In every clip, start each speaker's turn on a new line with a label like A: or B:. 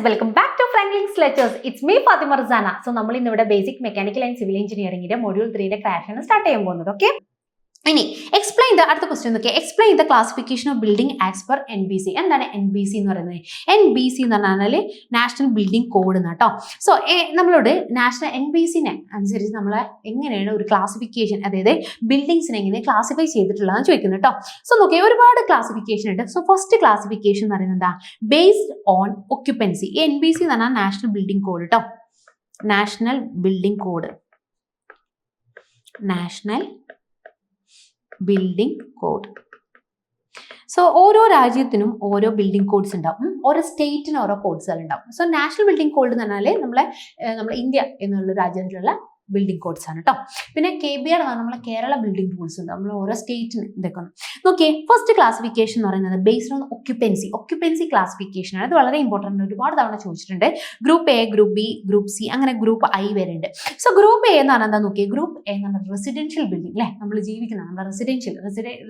A: welcome back to Franklin's Lectures. It's me Fatima Rizana. So നമ്മൾ ഇന്നിവിടെ basic mechanical and civil എഞ്ചിനീയറിംഗിന്റെ module 3ന്റെ class ആണ് start ചെയ്യാൻ പോകുന്നത്. ഓക്കെ, ഇനി അടുത്ത ക്വസ്റ്റ്യൻ നോക്കിയേ. Explain the classification of building as per NBC. എന്താണ് NBC എന്ന് പറയുന്നത്? NBC എന്ന് പറഞ്ഞാൽ നാഷണൽ ബിൽഡിംഗ് കോഡ് എന്ന് കേട്ടോ. സോ നമ്മളോട് നാഷണൽ NBCനെ അനുസരിച്ച് നമ്മൾ എങ്ങനെയാണ് ഒരു ക്ലാസിഫിക്കേഷൻ, അതായത് ബിൽഡിങ്സിനെ എങ്ങനെ ക്ലാസിഫൈ ചെയ്തിട്ടുള്ളതെന്ന് ചോദിക്കുന്നത് കേട്ടോ. സോ നോക്കിയേ, ഒരുപാട് ക്ലാസിഫിക്കേഷൻ ഉണ്ട്. സോ ഫസ്റ്റ് ക്ലാസിഫിക്കേഷൻ എന്ന് പറയുന്നത് എന്താ? Based on occupancy. NBC എന്ന് പറഞ്ഞാൽ നാഷണൽ ബിൽഡിംഗ് കോഡ് കേട്ടോ. National building code, national building code. So ഓരോ രാജ്യത്തിനും ഓരോ ബിൽഡിംഗ് കോഡ്സ് ഉണ്ടാവും, ഓരോ സ്റ്റേറ്റിനും ഓരോ കോഡ്സുകൾ ഉണ്ടാവും. സോ നാഷണൽ ബിൽഡിംഗ് കോഡ് എന്ന് പറഞ്ഞാൽ നമ്മളെ ഇന്ത്യ എന്നുള്ള രാജ്യത്തിലുള്ള ബിൽഡിംഗ് കോഡ്സ് ആണ് കേട്ടോ. പിന്നെ KBR എന്ന് പറഞ്ഞാൽ നമ്മളെ കേരള ബിൽഡിംഗ് റൂൾസ് ഉണ്ട്, നമ്മൾ ഓരോ സ്റ്റേറ്റിന് ഇതൊക്കെ. നോക്കിയേ, ഫസ്റ്റ് ക്ലാസിഫിക്കേഷൻ എന്ന് പറയുന്നത് based on occupancy. Occupancy classification ആണ്. ഇത് വളരെ ഇമ്പോർട്ടൻ്റ്, ഒരുപാട് തവണ ചോദിച്ചിട്ടുണ്ട്. Group A, group B, group C, അങ്ങനെ ഗ്രൂപ്പ് I വരെ ഉണ്ട്. സോ ഗ്രൂപ്പ് A എന്ന് പറഞ്ഞാൽ എന്താ നോക്കിയേ? ഗ്രൂപ്പ് A എന്ന് പറഞ്ഞാൽ റെസിഡൻഷ്യൽ ബിൽഡിംഗ് അല്ലേ, നമ്മൾ ജീവിക്കുന്ന നമ്മുടെ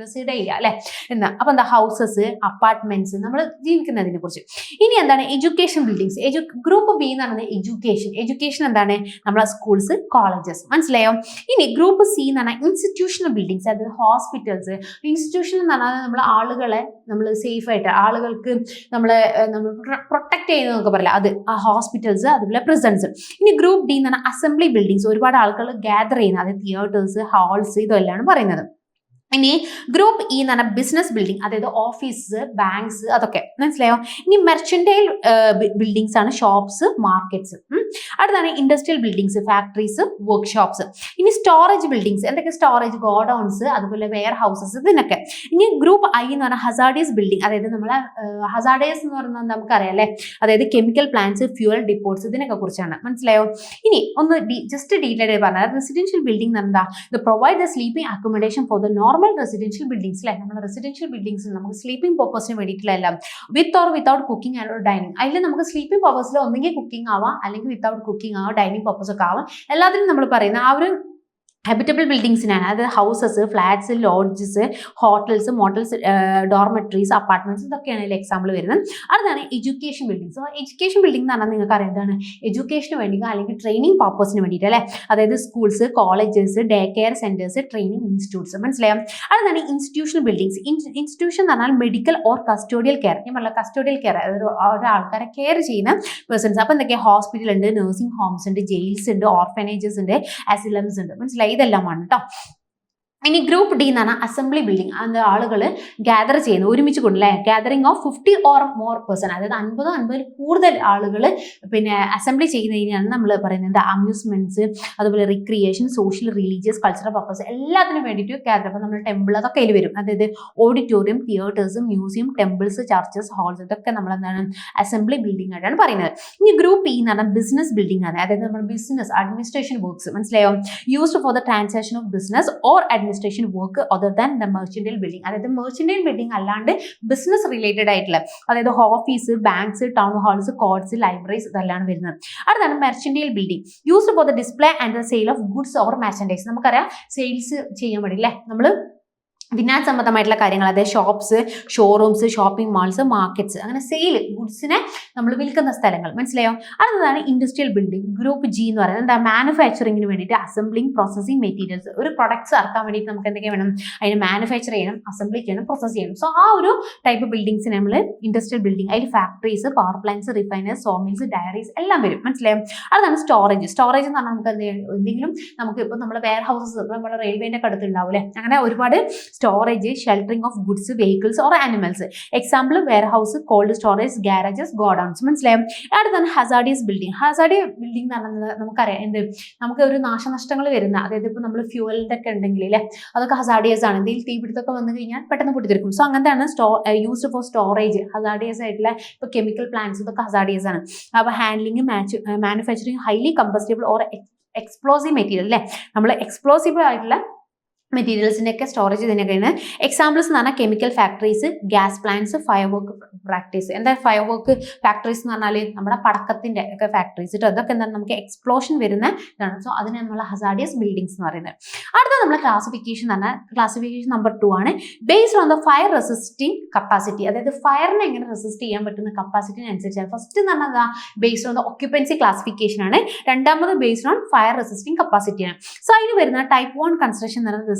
A: റെസിഡ ഏരിയ അല്ലേ എന്നാ. അപ്പൊ എന്താ? ഹൗസസ്, അപ്പാർട്ട്മെന്റ്സ്, നമ്മൾ ജീവിക്കുന്നതിനെ കുറിച്ച്. ഇനി എന്താണ്? Education buildings. ഗ്രൂപ്പ് B എന്ന് പറയുന്നത് എഡ്യൂക്കേഷൻ എന്താണ്? നമ്മളെ സ്കൂൾസ്, കോളേജസ്. മനസ്സിലായോ? ഇനി ഗ്രൂപ്പ് C എന്ന് പറഞ്ഞാൽ ഇൻസ്റ്റിറ്റ്യൂഷണൽ ബിൽഡിങ്സ്, അതായത് ഹോസ്പിറ്റൽസ്. ഇൻസ്റ്റിറ്റ്യൂഷൻ എന്ന് പറഞ്ഞാൽ നമ്മൾ ആളുകളെ നമ്മൾ സേഫ് ആയിട്ട് ആളുകൾക്ക് നമ്മൾ പ്രൊട്ടക്ട് ചെയ്യുന്നതൊക്കെ പറയില്ല, അത് ആ ഹോസ്പിറ്റൽസ്, അതുപോലെ പ്രിസൺസ്. ഇനി ഗ്രൂപ്പ് D എന്ന് പറഞ്ഞാൽ അസംബ്ലി ബിൽഡിങ്സ്, ഒരുപാട് ആളുകൾ ഗ്യാദർ ചെയ്യുന്നത്, അതായത് തിയേറ്റേഴ്സ്, ഹാൾസ്, ഇതെല്ലാം പറയുന്നത്. ഇനി ഗ്രൂപ്പ് E എന്ന് പറഞ്ഞാൽ ബിസിനസ് ബിൽഡിംഗ്, അതായത് ഓഫീസ്, ബാങ്ക്സ്, അതൊക്കെ. മനസ്സിലായോ? ഇനി മെർച്ചന്റൈൽ ബിൽഡിങ്സ് ആണ് ഷോപ്സ്, മാർക്കറ്റ്സ്. അടുത്താണ് ഇൻഡസ്ട്രിയൽ ബിൽഡിങ്സ്, ഫാക്ടറീസ്, വർക്ക്ഷോപ്സ്. ഇനി സ്റ്റോറേജ് ബിൽഡിങ്സ്, എന്തൊക്കെ? സ്റ്റോറേജ്, ഗോഡൌൺസ്, അതുപോലെ വെയർ ഹൗസസ്, ഇതിനൊക്കെ. ഇനി ഗ്രൂപ്പ് I എന്ന് പറഞ്ഞാൽ ഹസാർഡിയസ് ബിൽഡിംഗ്, അതായത് നമ്മളെ ഹസാർഡിയസ് എന്ന് പറയുന്നത് നമുക്കറിയാം അല്ലേ, അതായത് കെമിക്കൽ പ്ലാന്റ്സ്, ഫ്യൂവൽ ഡിപ്പോട്ട്സ്, ഇതിനൊക്കെ കുറിച്ചാണ്. മനസ്സിലായോ? ഇനി ഒന്ന് ജസ്റ്റ് ഡീറ്റെയിൽ പറഞ്ഞാൽ റെസിഡൻഷ്യൽ ബിൽഡിംഗ് എന്താ? ഇത് provide the sleeping accommodation for the normal residential buildings അല്ലെ. നമ്മൾ റെസിഡൻഷ്യൽ ബിൽഡിങ്സ് നമുക്ക് സ്ലീപ്പിംഗ് പർപ്പസിന് വേണ്ടിയിട്ടുള്ള with or without cooking and dining. അതിൽ നമുക്ക് സ്ലീപ്പിംഗ് പർപ്പസിൽ ഒന്നെങ്കിൽ കുക്കിംഗ് ആവാം, അല്ലെങ്കിൽ വിത്തൗട്ട് കുക്കിംഗ് ആവാം, ഡൈനിങ് പർപ്പസ് ഒക്കെ ആവാം. എല്ലാത്തിനും നമ്മൾ പറയുന്ന ആ ഒരു ഹാബിറ്റബിൾ ബിൽഡിങ്സിനാണ്. അതായത് houses, flats, lodges, hotels, motels, dormitories, apartments, ഇതൊക്കെയാണ് ഇതിൽ എക്സാമ്പിൾ വരുന്നത്. അതാണ് എഡ്യൂക്കേഷൻ ബിൽഡിങ്സ്. എഡ്യൂക്കേഷൻ ബിൽഡിംഗ് എന്ന് പറഞ്ഞാൽ നിങ്ങൾക്ക് അറിയാം, എഡ്യൂക്കേഷന് വേണ്ടി അല്ലെങ്കിൽ ട്രെയിനിങ് പർപ്പസിന് വേണ്ടിയിട്ട് അല്ലേ, അതായത് schools, colleges, day care centres, training institutes. മനസ്സിലായോ? അതാണ് ഇൻസ്റ്റിറ്റ്യൂഷണൽ ബിൽഡിങ്സ്. ഇൻസ്റ്റിറ്റ്യൂഷൻ എന്ന് പറഞ്ഞാൽ മെഡിക്കൽ ഓർ കസ്റ്റോഡിയൽ കെയർ. ഞാൻ പറഞ്ഞ കസ്റ്റോഡിയൽ കെയർ, അതായത് ഒരാൾക്കാരെ കെയർ ചെയ്യുന്ന പേഴ്സൺസ്. അപ്പോൾ എന്തൊക്കെയാ? ഹോസ്പിറ്റൽ ഉണ്ട്, നഴ്സിംഗ് ഹോംസ് ഉണ്ട്, ജയിൽസ് ഉണ്ട്, ഓർഫനേജസ് ഉണ്ട്, അസിലംസ് ഉണ്ട്. മനസ്സിലായി? ഇതെല്ലാമാണ് കേട്ടോ. ഇനി ഗ്രൂപ്പ് D എന്ന് പറഞ്ഞാൽ അസംബ്ലി ബിൽഡിംഗ്, അത് ആളുകൾ ഗ്യാദർ ചെയ്യുന്നത്, ഒരുമിച്ച് കൊണ്ടല്ലേ, gathering of 50 or more person, അതായത് 50 കൂടുതൽ ആളുകൾ പിന്നെ അസംബ്ലി ചെയ്യുന്നതിനാണ് നമ്മൾ പറയുന്നത് അമ്യൂസ്മെന്റ്സ്, അതുപോലെ recreation, social, religious, cultural purpose, എല്ലാത്തിനും വേണ്ടിയിട്ട് ഗ്യാദർ. അപ്പോൾ നമ്മൾ ടെമ്പിൾ, അതൊക്കെ അതിൽ വരും. അതായത് auditorium, theatres, museum, temples, churches, halls, ഇതൊക്കെ നമ്മൾ എന്താണ് അസംബ്ലി ബിൽഡിംഗ് ആയിട്ടാണ് പറയുന്നത്. ഇനി ഗ്രൂപ്പ് E എന്ന് പറഞ്ഞാൽ ബിസിനസ് ബിൽഡിംഗ് ആണ്, അതായത് നമ്മൾ ബിസിനസ് അഡ്മിനിസ്ട്രേഷൻ വർക്ക്സ്. മനസ്സിലായോ? Used for the transaction of business or administration work other than the mercantile building. അതായത് മെർച്ചന്റൈൽ ബിൽഡിംഗ് അല്ലാണ്ട് ബിസിനസ് റിലേറ്റഡ് ആയിട്ടുള്ള, അതായത് office, banks, town halls, courts, libraries, ഇതെല്ലാം വരുന്നത്. അടുത്താണ് mercantile building, used for the display and the sale of goods or merchandise. നമുക്കറിയാം sales ചെയ്യാൻ വേണ്ടി അല്ലേ, നമ്മൾ വിനാൻ സംബന്ധമായിട്ടുള്ള കാര്യങ്ങൾ, അതായത് shops, showrooms, shopping malls, markets, അങ്ങനെ സെയിൽ ഗുഡ്സിനെ നമ്മൾ വിൽക്കുന്ന സ്ഥലങ്ങൾ. മനസ്സിലായോ? അടുത്തതാണ് ഇൻഡസ്ട്രിയൽ ബിൽഡിംഗ്. ഗ്രൂപ്പ് G എന്ന് പറയുന്നത് എന്താ? മാനുഫാക്ചറിങ്ങിന് വേണ്ടിയിട്ട് അസംബ്ലിംഗ്, പ്രോസസിങ് മെറ്റീരിയൽസ്. ഒരു പ്രൊഡക്ട്സ് ഇറക്കാൻ വേണ്ടിയിട്ട് നമുക്ക് എന്തൊക്കെ വേണം? അതിന് മാനുഫാക്ചർ ചെയ്യണം, അസംബ്ലി ചെയ്യണം, പ്രോസസ് ചെയ്യണം. സോ ആ ഒരു ടൈപ്പ് ബിൽഡിങ്സിന് നമ്മൾ ഇൻഡസ്ട്രിയൽ ബിൽഡിംഗ്. അതിൽ factories, power plants, refiners, sawmills, dairies എല്ലാം വരും. മനസ്സിലായോ? അതാണ് സ്റ്റോറേജ്. സ്റ്റോറേജ് എന്ന് പറഞ്ഞാൽ നമുക്ക് എന്തെങ്കിലും നമുക്ക് ഇപ്പോൾ നമ്മുടെ വെയർ ഹൗസസ്, നമ്മുടെ റെയിൽവേൻ്റെ ഒക്കെ അടുത്തുണ്ടാവും അല്ലേ, അങ്ങനെ ഒരുപാട് storage, sheltering of goods, vehicles or animals. Example warehouse, cold storage, garages, godowns. മനസ്സിലായോ? അടുത്താണ് ഹസാർഡിയസ് ബിൽഡിംഗ്. ഹസാർഡിയസ് ബിൽഡിംഗ് എന്ന് പറയുന്നത് നമുക്കറിയാം എന്ത്? നമുക്ക് ഒരു നാശനഷ്ടങ്ങൾ വരുന്ന, അതായത് ഇപ്പോൾ നമ്മൾ ഫ്യൂവലിൻ്റെ ഒക്കെ ഉണ്ടെങ്കിൽ അല്ലേ, അതൊക്കെ ഹസാർഡിയസ് ആണ്. എന്തെങ്കിലും തീപിടുത്തൊക്കെ വന്നു കഴിഞ്ഞാൽ പെട്ടെന്ന് പൊട്ടിത്തെറിക്കും. സോ അങ്ങനത്തെയാണ് യൂസ്ഡ് ഫോർ സ്റ്റോറേജ്. ഹസാർഡിയസ് ആയിട്ടുള്ള ഇപ്പോൾ കെമിക്കൽ പ്ലാന്റ്സ്, ഇതൊക്കെ ഹസാർഡിയസ് ആണ്. അപ്പോൾ handling, manufacturing highly combustible or explosive material അല്ലേ, നമ്മൾ എക്സ്പ്ലോസീവ് ആയിട്ടുള്ള മെറ്റീരിയൽസിൻ്റെയൊക്കെ സ്റ്റോറേജ് ഇതിനൊക്കെയാണ്. എക്സാമ്പിൾസ് എന്ന് പറഞ്ഞാൽ chemical factories, gas plants, fire work practice. എന്താ ഫയർ വർക്ക് ഫാക്ടറീസ് എന്ന് പറഞ്ഞാൽ നമ്മുടെ പടക്കത്തിൻ്റെ ഒക്കെ ഫാക്ടറീസ് കേട്ടോ. അതൊക്കെ എന്താണ് നമുക്ക് എക്സ്പ്ലോഷൻ വരുന്ന ഇതാണ്. സോ അതിനെ നമ്മൾ ഹസാർഡിയസ് ബിൽഡിങ്സ് എന്ന് പറയുന്നത്. അടുത്ത നമ്മൾ ക്ലാസിഫിക്കേഷൻ എന്ന് പറഞ്ഞാൽ ക്ലാസിഫിക്കേഷൻ നമ്പർ 2 ആണ്. Based on the fire resisting capacity. അതായത് ഫയറിനെ എങ്ങനെ റെസിസ്റ്റ് ചെയ്യാൻ പറ്റുന്ന കപ്പാസിറ്റിനനുസരിച്ചാണ്. ഫസ്റ്റ് എന്ന് പറഞ്ഞാൽ based on the occupancy classification ആണ്. രണ്ടാമത് ബേസ്ഡ് ഓൺ ഫയർ റെസിസ്റ്റിംഗ് കപ്പാസിറ്റിയാണ്. സോ അതിന് വരുന്ന ടൈപ്പ് 1 കൺസ്ട്രക്ഷൻ എന്ന് പറയുന്നത്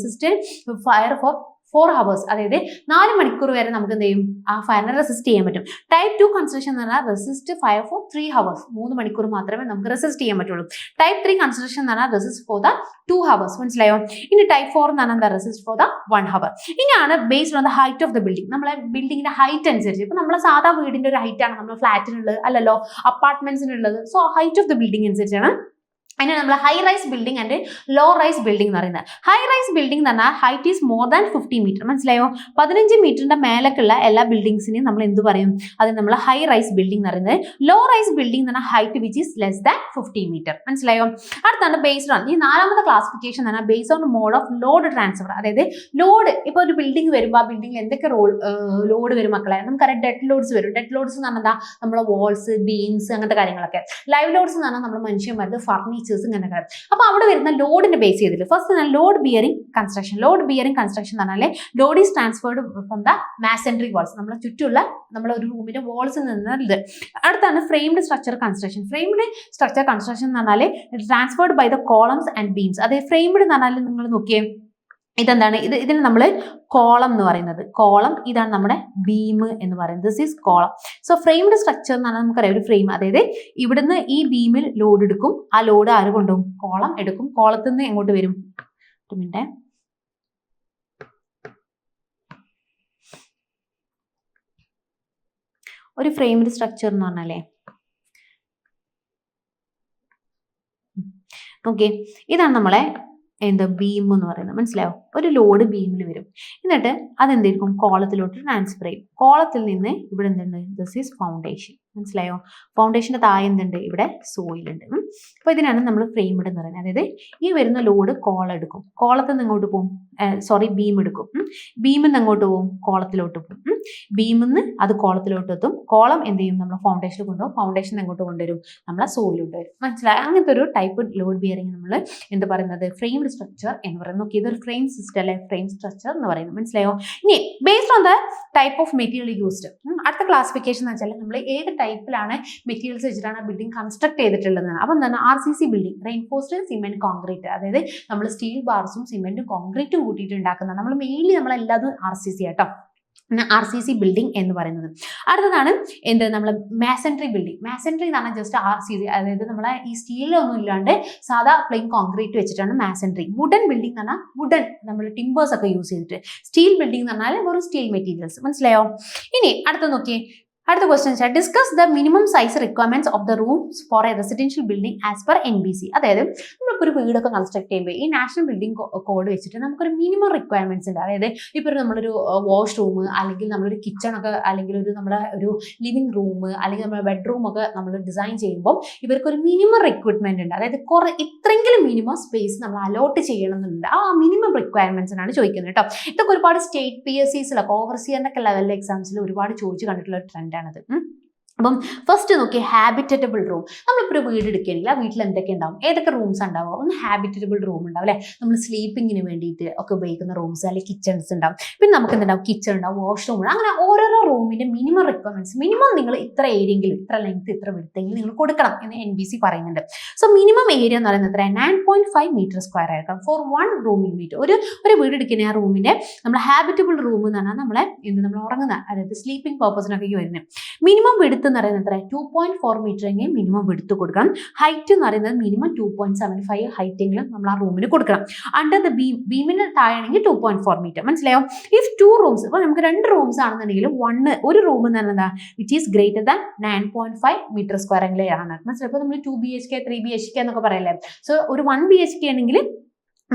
A: ഫയർ ഫോർ 4 hours, അതായത് 4 മണിക്കൂർ വരെ നമുക്ക് എന്ത് ചെയ്യും ആ ഫയറിനെ റെസിസ്റ്റ് ചെയ്യാൻ പറ്റും. ടൈപ്പ് 2 കൺസ്ട്രക്ഷൻ എന്ന് പറഞ്ഞാൽ റെസിസ്റ്റ് ഫയർ ഫോർ 3 hours, 3 മണിക്കൂർ മാത്രമേ നമുക്ക് റെസിസ്റ്റ് ചെയ്യാൻ പറ്റുള്ളൂ. ടൈപ്പ് 3 കൺസ്ട്രക്ഷൻ എന്ന് പറഞ്ഞാൽ റെസിസ്റ്റ് ഫോർ ദ 2 hours. മനസ്സിലായോ? ഇനി ടൈപ്പ് 4 എന്ന് പറഞ്ഞാൽ എന്താ റെസിസ്റ്റ് ഫോർ ദ 1 hour. ഇനിയാണ് based on the height of the building. നമ്മളെ ബിൽഡിങ്ങിന്റെ ഹൈറ്റ് അനുസരിച്ച്, ഇപ്പൊ നമ്മളെ സാധാ വീടിന്റെ ഒരു ഹൈറ്റ് ആണ് നമ്മൾ ഫ്ലാറ്റിനുള്ളത്, അല്ലല്ലോ അപ്പാർട്ട്മെന്റ്സിനുള്ളത്. So height of the building അനുസരിച്ചാണ് അതിനെ നമ്മൾ high rise building and low rise building എന്ന് പറയുന്നത്. ഹൈ റൈസ് ബിൽഡിംഗ് എന്ന് പറഞ്ഞാൽ height is more than 50 metre. മനസ്സിലായോ? 15 മീറ്ററിന്റെ മേലേക്കുള്ള എല്ലാ ബിൽഡിംഗ്സിനെയും നമ്മൾ എന്ത് പറയും? അത് നമ്മൾ ഹൈ റൈസ് ബിൽഡിംഗ് എന്ന് പറയുന്നത്. ലോ റൈസ് ബിൽഡിംഗ് എന്ന് പറഞ്ഞാൽ height which is less than 50 metre. മനസ്സിലായോ? അടുത്താണ് ബേസ്ഡ് ഓൺ, ഈ 4ാമത്തെ ക്ലാസിഫിക്കേഷൻ എന്ന് പറഞ്ഞാൽ based on mode of load transfer. അതായത് ലോഡ്, ഇപ്പോൾ ഒരു ബിൽഡിംഗ് വരുമ്പോൾ ആ ബിൽഡിംഗിൽ എന്തൊക്കെ ലോഡ് വരും മക്കളെ? നമുക്കറിയാം ഡെഡ് ലോഡ്സ് വരും. ഡെഡ് ലോഡ്സ് എന്ന് പറഞ്ഞാൽ നമ്മളെ വാൾസ്, ബീംസ്, അങ്ങനത്തെ കാര്യങ്ങളൊക്കെ. ലൈവ് ലോഡ്സ് എന്ന് പറഞ്ഞാൽ നമ്മൾ മനുഷ്യന്മാരുടെ ഫർണിച്ചേഴ്സ്, ഇങ്ങനെ. അപ്പോൾ അവിടെ വരുന്ന ലോഡിന്റെ ബേസ് ചെയ്തിട്ട് first load bearing construction. Load bearing construction എന്ന് പറഞ്ഞാൽ load is transferred from the masonry walls, നമ്മളെ ചുറ്റുമുള്ള നമ്മളെ ഒരു റൂമിന്റെ വാൾസിൽ നിന്ന് ഇത്. അടുത്താണ് framed structure construction. Framed structure construction എന്ന് പറഞ്ഞാൽ transferred by the columns and beams. അതായത് ഫ്രെയിംഡ് എന്ന് പറഞ്ഞാൽ നിങ്ങൾ നോക്കിയേ, ഇതെന്താണ്? ഇതിന് നമ്മൾ കോളം എന്ന് പറയുന്നത്. കോളം ഇതാണ് നമ്മുടെ ബീം എന്ന് പറയുന്നത്. This is column. So framed structure എന്ന് പറഞ്ഞാൽ നമുക്കറിയാം ഒരു ഫ്രെയിം, അതായത് ഇവിടുന്ന് ഈ ബീമിൽ ലോഡ് എടുക്കും. ആ ലോഡ് ആര് കൊണ്ടുപോകും? കോളം എടുക്കും. കോളത്തിൽ നിന്ന് എങ്ങോട്ട് വരും? ഒരു മിനിറ്റ്. ഒരു ഫ്രെയിംഡ് സ്ട്രക്ചർ എന്ന് പറഞ്ഞാലേ ഓക്കെ, ഇതാണ് നമ്മളെ എന്താ ബീം എന്ന് പറയുന്നത്. മനസ്സിലായോ? ഒരു ലോഡ് ബീമിൽ വരും, എന്നിട്ട് അതെന്തായിരിക്കും? കോളത്തിലോട്ട് ട്രാൻസ്ഫർ ചെയ്യും. കോളത്തിൽ നിന്ന് ഇവിടെ എന്തുണ്ട്? This is foundation. മനസ്സിലായോ? ഫൗണ്ടേഷന്റെ താഴെ എന്തുണ്ട്? ഇവിടെ സോയിൽ ഉണ്ട്. അപ്പോൾ ഇതിനാണ് നമ്മൾ ഫ്രെയിംഡ് എന്ന് പറയുന്നത്. അതായത് ഈ വരുന്ന ലോഡ് കോളം എടുക്കും. കോളത്തിൽ നിന്ന് എങ്ങോട്ട് പോകും? ബീം എടുക്കും. ബീമിൽ നിന്ന് എങ്ങോട്ട് പോകും? കോളത്തിലോട്ട് പോകും. ബീമിൽ നിന്ന് അത് കോളത്തിലോട്ട് എത്തും. കോളം എന്ത് ചെയ്യും? നമ്മൾ ഫൗണ്ടേഷനിൽ കൊണ്ടുപോകും. ഫൗണ്ടേഷൻ എങ്ങോട്ട് കൊണ്ടുവരും? നമ്മളെ സോയിലോട്ട് വരും. മനസ്സിലായോ? അങ്ങനത്തെ ഒരു ടൈപ്പ് ലോഡ് ബിയറിംഗ് നമ്മൾ എന്ത് പറയുന്നത്? ഫ്രെയിംഡ് സ്ട്രക്ചർ എന്ന് പറയുന്നത്. നോക്കി, ഇതൊരു ഫ്രെയിം സിസ്റ്റം അല്ലെ, ഫ്രെയിം സ്ട്രക്ചർ എന്ന് പറയുന്നത്. മനസ്സിലായോ? ഇനി based on the type of material used, അടുത്ത ക്ലാസിഫിക്കേഷൻ എന്ന് വെച്ചാൽ നമ്മൾ ഏത് ടൈപ്പിലാണ് മെറ്റീരിയൽസ് വെച്ചിട്ടാണ് ബിൽഡിംഗ് കൺസ്ട്രക്ട് ചെയ്തിട്ടുള്ളതെന്നാണ്. അപ്പം എന്താണ്? RCC building, reinforced cement concrete. അതായത് നമ്മൾ സ്റ്റീൽ ബാർസും സിമെന്റും കോൺക്രീറ്റും കൂട്ടിയിട്ട് ഉണ്ടാക്കുന്നത്. നമ്മൾ മെയിൻലി നമ്മളെല്ലാതും RCC ആട്ടോ. RCC ബിൽഡിംഗ് എന്ന് പറയുന്നത്. അടുത്തതാണ് എന്ത്? നമ്മൾ മാസൻട്രി ബിൽഡിംഗ്. മാസൻട്രി എന്ന് പറഞ്ഞാൽ ജസ്റ്റ് RCC, അതായത് നമ്മളെ ഈ സ്റ്റീലൊന്നും ഇല്ലാണ്ട് സാധാ പ്ലെയിൻ കോൺക്രീറ്റ് വെച്ചിട്ടാണ് മാസൻട്രി. വുഡൻ ബിൽഡിംഗ് എന്ന് പറഞ്ഞാൽ വുഡൻ നമ്മൾ ടിമ്പേഴ്സ് ഒക്കെ യൂസ് ചെയ്തിട്ട്. സ്റ്റീൽ ബിൽഡിംഗ് എന്ന് പറഞ്ഞാൽ വെറും സ്റ്റീൽ മെറ്റീരിയൽസ്. മനസ്സിലായോ? ഇനി അടുത്ത നോക്കിയേ, അടുത്ത ക്വസ്റ്റ്യൻ വെച്ചാൽ discuss the minimum size requirements of the rooms for a residential building as per NBC. അതായത് നമ്മളിപ്പോൾ ഒരു വീടൊക്കെ കൺസ്ട്രക്ട് ചെയ്യുമ്പോൾ ഈ നാഷണൽ ബിൽഡിംഗ് കോഡ് വെച്ചിട്ട് നമുക്കൊരു മിനിമം റിക്വയർമെന്റ്സ് ഉണ്ട്. അതായത് ഇപ്പോൾ നമ്മളൊരു വാഷ് റൂം, അല്ലെങ്കിൽ നമ്മളൊരു കിച്ചൺ ഒക്കെ, അല്ലെങ്കിൽ നമ്മുടെ ഒരു ലിവിംഗ് റൂം, അല്ലെങ്കിൽ നമ്മുടെ ബെഡ്റൂം ഒക്കെ നമ്മൾ ഡിസൈൻ ചെയ്യുമ്പോൾ ഇവർക്കൊരു മിനിമം റിക്വയർമെന്റ് ഉണ്ട്. അതായത് ഇത്രയെങ്കിലും മിനിമം സ്പേസ് നമ്മൾ അലോട്ട് ചെയ്യണമെന്നുണ്ട്. ആ മിനിമം റിക്വയർമെന്റ്സിനാണ് ചോദിക്കുന്നത് കേട്ടോ. ഇതൊക്കെ ഒരുപാട് സ്റ്റേറ്റ് PSCസിലൊക്കെ ഓവർസിയറിനൊക്കെ ലെവലിലെ എക്സാംസിൽ ഒരുപാട് ചോദിച്ചു കണ്ടിട്ടുള്ള ട്രെൻഡ് ആണത്. അപ്പം ഫസ്റ്റ് നോക്കി, ഹാബിറ്റബിൾ റൂം. നമ്മളിപ്പോൾ ഒരു വീട് എടുക്കുകയാണെങ്കിൽ ആ വീട്ടിൽ എന്തൊക്കെ ഉണ്ടാവും? ഏതൊക്കെ റൂംസ് ഉണ്ടാവും? ഒന്ന് ഹാബിറ്റബിൾ റൂം ഉണ്ടാവും അല്ലേ, നമ്മൾ സ്ലീപ്പിങ്ങിന് വേണ്ടിയിട്ട് ഒക്കെ ഉപയോഗിക്കുന്ന റൂംസ്, അല്ലെങ്കിൽ കിച്ചൺസ് ഉണ്ടാവും. പിന്നെ നമുക്ക് എന്തുണ്ടാവും? കിച്ചൺ ഉണ്ടാവും, വാഷ്റൂം ഉണ്ടാവും. അങ്ങനെ ഓരോരോ റൂമിന്റെ മിനിമം റിക്വയർമെന്റ്സ്, മിനിമം നിങ്ങൾ ഇത്ര ഏരിയെങ്കിലും, ഇത്ര ലെങ്ത്, ഇത്ര വിഡ്ത്തെങ്കിലും നിങ്ങൾ കൊടുക്കണം എന്ന് NBC പറയുന്നുണ്ട്. സോ മിനിമം ഏരിയ എന്ന് പറയുന്നത് എത്ര? 9.5 മീറ്റർ സ്ക്വയർ ആയിരിക്കണം ഫോർ 1 റൂം യൂണിറ്റ്. ഒരു വീട് എടുക്കുന്ന ആ റൂമിന്റെ നമ്മൾ ഹാബിറ്റബിൾ റൂം എന്ന് പറഞ്ഞാൽ നമ്മളെ നമ്മൾ ഉറങ്ങുന്ന, അതായത് സ്ലീപ്പിംഗ് പർപ്പസിനൊക്കെ വരുന്നത്. മിനിമം വിഡ്ത്ത് എന്ന് പറയുന്നത് എത്ര? 2.4 മീറ്റർ എങ്കിലും മിനിമം വിഡ്ത്ത് കൊടുക്കണം. ഹൈറ്റ് എന്ന് പറയുന്നത് മിനിമം 2.75 ഹൈറ്റ് എങ്കിലും നമ്മൾ ആ റൂമിന് കൊടുക്കണം. അണ്ടർ ദ ബീമിന് താഴെയാണെങ്കിൽ 2.4 മീറ്റർ. മനസ്സിലായോ? ഇഫ് 2 റൂംസ്, ഇപ്പോൾ നമുക്ക് 2 റൂംസ് ആണെന്നുണ്ടെങ്കിൽ ഒരു റൂം എന്ന് പറയുന്നത് which is greater than 9.5 metre square എങ്കിലാണ്. മനസ്സിലായോ? ഇപ്പോൾ നമ്മൾ 2 BHK 3 BHK എന്നൊക്കെ പറയല്ലേ. സോ ഒരു 1 BHK ആണെങ്കിൽ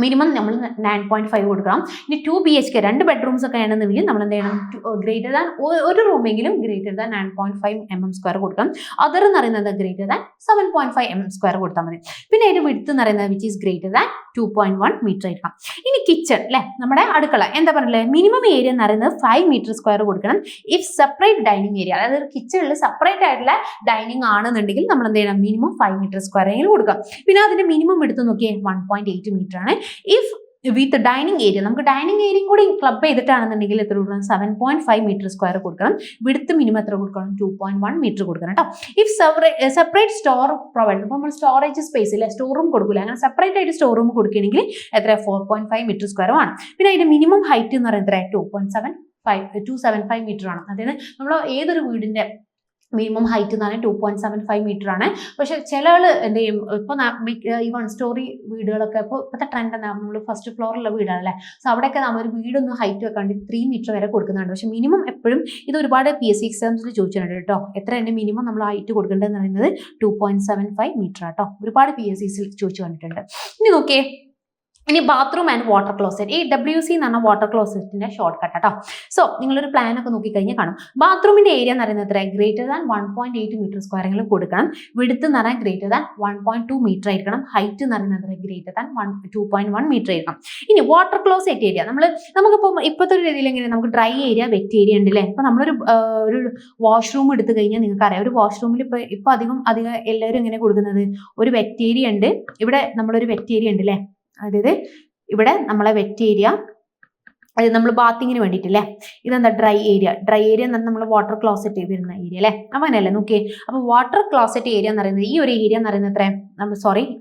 A: മിനിമം നമ്മൾ 9.5 കൊടുക്കണം. ഇനി 2 BHK 2 ബെഡ്റൂംസ് ഒക്കെ ആണെന്നുണ്ടെങ്കിൽ നമ്മൾ എന്ത് ചെയ്യണം, ഗ്രേറ്റർ ദാൻ ഒരു റൂമെങ്കിലും ഗ്രേറ്റർ ദാൻ 9.5 mm² കൊടുക്കണം. അതർ എന്ന് പറയുന്നത് ഗ്രേറ്റർ ദാൻ 7.5 mm² കൊടുത്താൽ മതി. പിന്നെ അതിന്റെ വിഡ്ത്ത് എന്ന് പറയുന്നത് which is greater than 2.1 metre ആയിരിക്കണം. ഇനി കിച്ചൺ അല്ലെ, നമ്മുടെ അടുക്കള എന്താ പറയല്ലേ, മിനിമം ഏരിയ എന്ന് പറയുന്നത് 5 m² കൊടുക്കണം. ഇഫ് സെപ്പറേറ്റ് ഡൈനിങ് ഏരിയ, അതായത് കിച്ചണിൽ സെപ്പറേറ്റ് ആയിട്ടുള്ള ഡൈനിങ് ആണെന്നുണ്ടെങ്കിൽ നമ്മൾ എന്ത് ചെയ്യണം, മിനിമം 5 m² കൊടുക്കാം. പിന്നെ അതിന്റെ മിനിമം എടുത്ത് നോക്കിയേ 1.8 മീറ്റർ ആണ്. ഇഫ് വിത്ത് ഡൈനിങ് ഏരിയ, നമുക്ക് ഡൈനിങ് ഏരിയയും കൂടി ക്ലബ് ചെയ്തിട്ടാണെന്നുണ്ടെങ്കിൽ എത്ര കൊടുക്കണം, 7.5 m² കൊടുക്കണം. വിഡ്ത്ത് മിനിമം എത്ര കൊടുക്കണം, 2.1 മീറ്റർ കൊടുക്കണം കേട്ടോ. ഇഫ് സെപ്പറേറ്റ് സ്റ്റോർ പ്രൊവൈഡ്, ഇപ്പോൾ നമ്മൾ സ്റ്റോറേജ് സ്പേസ് ഇല്ല, സ്റ്റോർ റൂം കൊടുക്കില്ല, അങ്ങനെ സെപ്പറേറ്റ് ആയിട്ട് സ്റ്റോർ റൂം കൊടുക്കുകയാണെങ്കിൽ എത്ര 4.5 m² ആണ്. പിന്നെ അതിന്റെ മിനിമം ഹൈറ്റ് എന്ന് പറയുന്നത് 275 മീറ്റർ ആണ്. അതായത് നമ്മൾ ഏതൊരു വീടിന്റെ മിനിമം ഹൈറ്റ് എന്ന് പറഞ്ഞാൽ 2.75 മീറ്റർ ആണ്. പക്ഷെ ചില ആൾ എന്ത് ചെയ്യും, ഇപ്പോൾ ഈ 1 സ്റ്റോറി വീടുകളൊക്കെ ഇപ്പോഴത്തെ ട്രെൻഡ് എന്താ, നമ്മൾ ഫസ്റ്റ് ഫ്ലോറിലുള്ള വീടാണല്ലേ, സോ അവിടെയൊക്കെ നമ്മൾ ഒരു വീടൊന്ന് ഹൈറ്റ് വെക്കാണ്ട് 3 മീറ്റർ വരെ കൊടുക്കുന്നുണ്ട്. പക്ഷെ മിനിമം എപ്പോഴും ഇത് ഒരുപാട് PSC എക്സാംസിൽ ചോദിച്ചിട്ടുണ്ട് കേട്ടോ, എത്ര എൻ്റെ മിനിമം നമ്മൾ ഹൈറ്റ് കൊടുക്കേണ്ടതെന്ന് പറയുന്നത് 2.75 മീറ്റർ ആട്ടോ. ഒരുപാട് PSCസിൽ ചോദിച്ചു കണ്ടിട്ടുണ്ട്. ഇനി നോക്കിയേ, ഇനി ബാത്റൂം ആൻഡ് വാട്ടർ ക്ലോസറ്റ്, ഈ WC എന്ന് പറഞ്ഞ വാട്ടർ ക്ലോസറ്റിന്റെ ഷോർട്ട് കട്ട് കേട്ടോ. സോ നിങ്ങളൊരു പ്ലാൻ ഒക്കെ നോക്കിക്കഴിഞ്ഞാൽ കാണും, ബാത്റൂമിന്റെ ഏരിയ എന്ന് പറയുന്നത് എത്ര, ഗ്രേറ്റർ ദാൻ 1.8 m² കൊടുക്കണം. വിഡ്ത്ത് എന്ന് പറഞ്ഞാൽ ഗ്രേറ്റർ ദാൻ 1.2 മീറ്റർ ആയിരിക്കണം. ഹൈറ്റ് എന്ന് പറയുന്നത് ഗ്രേറ്റർ ദാൻ 2.1 മീറ്റർ ആയിരിക്കണം. ഇനി വാട്ടർ ക്ലോസറ്റ് ഏരിയ, നമുക്കിപ്പോൾ ഇപ്പോഴത്തെ ഒരു രീതിയിൽ എങ്ങനെ, നമുക്ക് ഡ്രൈ ഏരിയ, വെറ്റ് ഏരിയ ഉണ്ട് അല്ലേ. ഇപ്പൊ നമ്മളൊരു ഒരു വാഷ്റൂം എടുത്തു കഴിഞ്ഞാൽ നിങ്ങൾക്ക് അറിയാം, ഒരു വാഷ്റൂമിൽ ഇപ്പൊ അധികം എല്ലാവരും എങ്ങനെ കൊടുക്കുന്നത്, ഒരു വെറ്റ് ഏരിയ ഉണ്ട്, ഇവിടെ നമ്മളൊരു വെറ്റ് ഏരിയ ഉണ്ട് അല്ലേ, അതായത് ഇവിടെ നമ്മളെ വെറ്റ് ഏരിയ, അതായത് നമ്മൾ ബാത്തിങ്ങിന് വേണ്ടിയിട്ടില്ലേ. ഇതെന്താ ഡ്രൈ ഏരിയ, ഡ്രൈ ഏരിയ എന്ന് നമ്മൾ വാട്ടർ ക്ലോസറ്റ് വരുന്ന ഏരിയ അല്ലേ, അങ്ങനെയല്ലേ. നോക്കിയേ, അപ്പോൾ വാട്ടർ ക്ലോസറ്റ് ഏരിയ എന്ന് പറയുന്നത്, ഈ ഒരു ഏരിയ എന്ന് പറയുന്നത് എത്ര,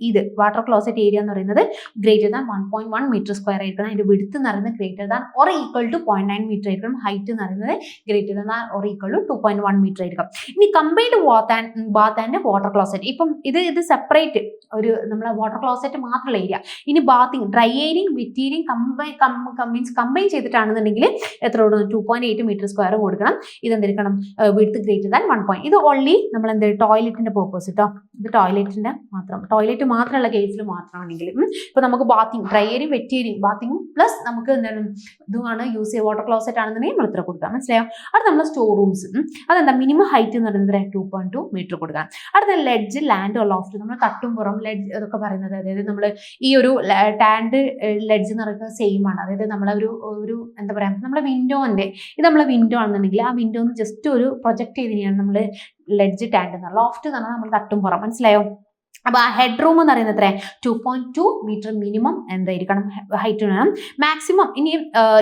A: ഇത് വാട്ടർ ക്ലോസറ്റ് ഏരിയ എന്ന് പറയുന്നത് ഗ്രേറ്റർ ദാൻ 1.1 m² ആയിരിക്കണം. അതിന്റെ വിഡ്ത്ത് എന്ന് പറയുന്നത് greater than or equal to 0.9 metre ആയിരിക്കണം. ഹൈറ്റ് എന്ന് പറയുന്നത് greater than or equal to 2.1 metre ആയിരിക്കും. ഇനി combined bath and water closet, ഇപ്പം ഇത് സെപ്പറേറ്റ് ഒരു നമ്മളെ വാട്ടർ ക്ലോസറ്റ് മാത്രമുള്ള ഏരിയ. ഇനി ബാത്തിങ്, ഡ്രൈ ഏരിയയും വെറ്റ് ഏരിയയും കമ്പൈൻ ചെയ്തിട്ടാണെന്നുണ്ടെങ്കിൽ എത്ര കൊടുക്കണം, 2.8 m² കൊടുക്കണം. ഇതെന്തിരിക്കണം, വിഡ്ത്ത് ഗ്രേറ്റർ ദാൻ 1. ഇത് ഓൺലി നമ്മൾ എന്ത് ടോയ്ലറ്റിന്റെ പേർപ്പസ് കേട്ടോ, ഇത് ടോയ്ലറ്റിന്റെ ടോയ്ലറ്റ് മാത്രമുള്ള കേസിൽ മാത്രമാണെങ്കിൽ. ഇപ്പൊ നമുക്ക് ബാത്തിങ്, ഡ്രൈ ഏരിയയും വെറ്റ് ഏരിയയും, ബാത്തിങ്ങും പ്ലസ് നമുക്ക് എന്താണ് ഇതുമാണ് യൂസ് ചെയ്യുക, വാട്ടർ ക്ലോസറ്റ് ആണെന്നുണ്ടെങ്കിൽ നമ്മൾ ഇത്ര കൊടുക്കാം, മനസ്സിലായോ. അടുത്ത നമ്മൾ സ്റ്റോർ റൂംസ്, അതെന്താ മിനിമം ഹൈറ്റ് എന്ന് പറയുന്നത് 2.2 മീറ്റർ കൊടുക്കാം. അടുത്ത ലെഡ്ജ്, ലാൻഡ് ഓർ ലോഫ്റ്റ്, നമ്മൾ തട്ടും പുറം ലെഡ്ജ് അതൊക്കെ പറയുന്നത്, അതായത് നമ്മൾ ഈ ഒരു ടാൻഡ് ലെഡ്ജ് എന്ന് പറയുന്നത് സെയിം ആണ്. അതായത് നമ്മളെ ഒരു എന്താ പറയാ, നമ്മളെ വിൻഡോന്റെ, ഇത് നമ്മളെ വിൻഡോ ആണെന്നുണ്ടെങ്കിൽ ആ വിൻഡോ ജസ്റ്റ് ഒരു പ്രൊജക്ട് ചെയ്തിനെയാണ് നമ്മൾ ലെഡ്ജ് ടാൻഡ് എന്ന് പറയുന്നത്. ലോഫ്റ്റ് എന്ന് പറഞ്ഞാൽ നമ്മൾ തട്ടും പുറം, മനസ്സിലായോ. അപ്പോൾ ആ ഹെഡ് റൂം എന്ന് പറയുന്നത് എത്ര, 2.2 മീറ്റർ മിനിമം എന്തായിരിക്കണം ഹൈറ്റ് വേണം. മാക്സിമം ഇനി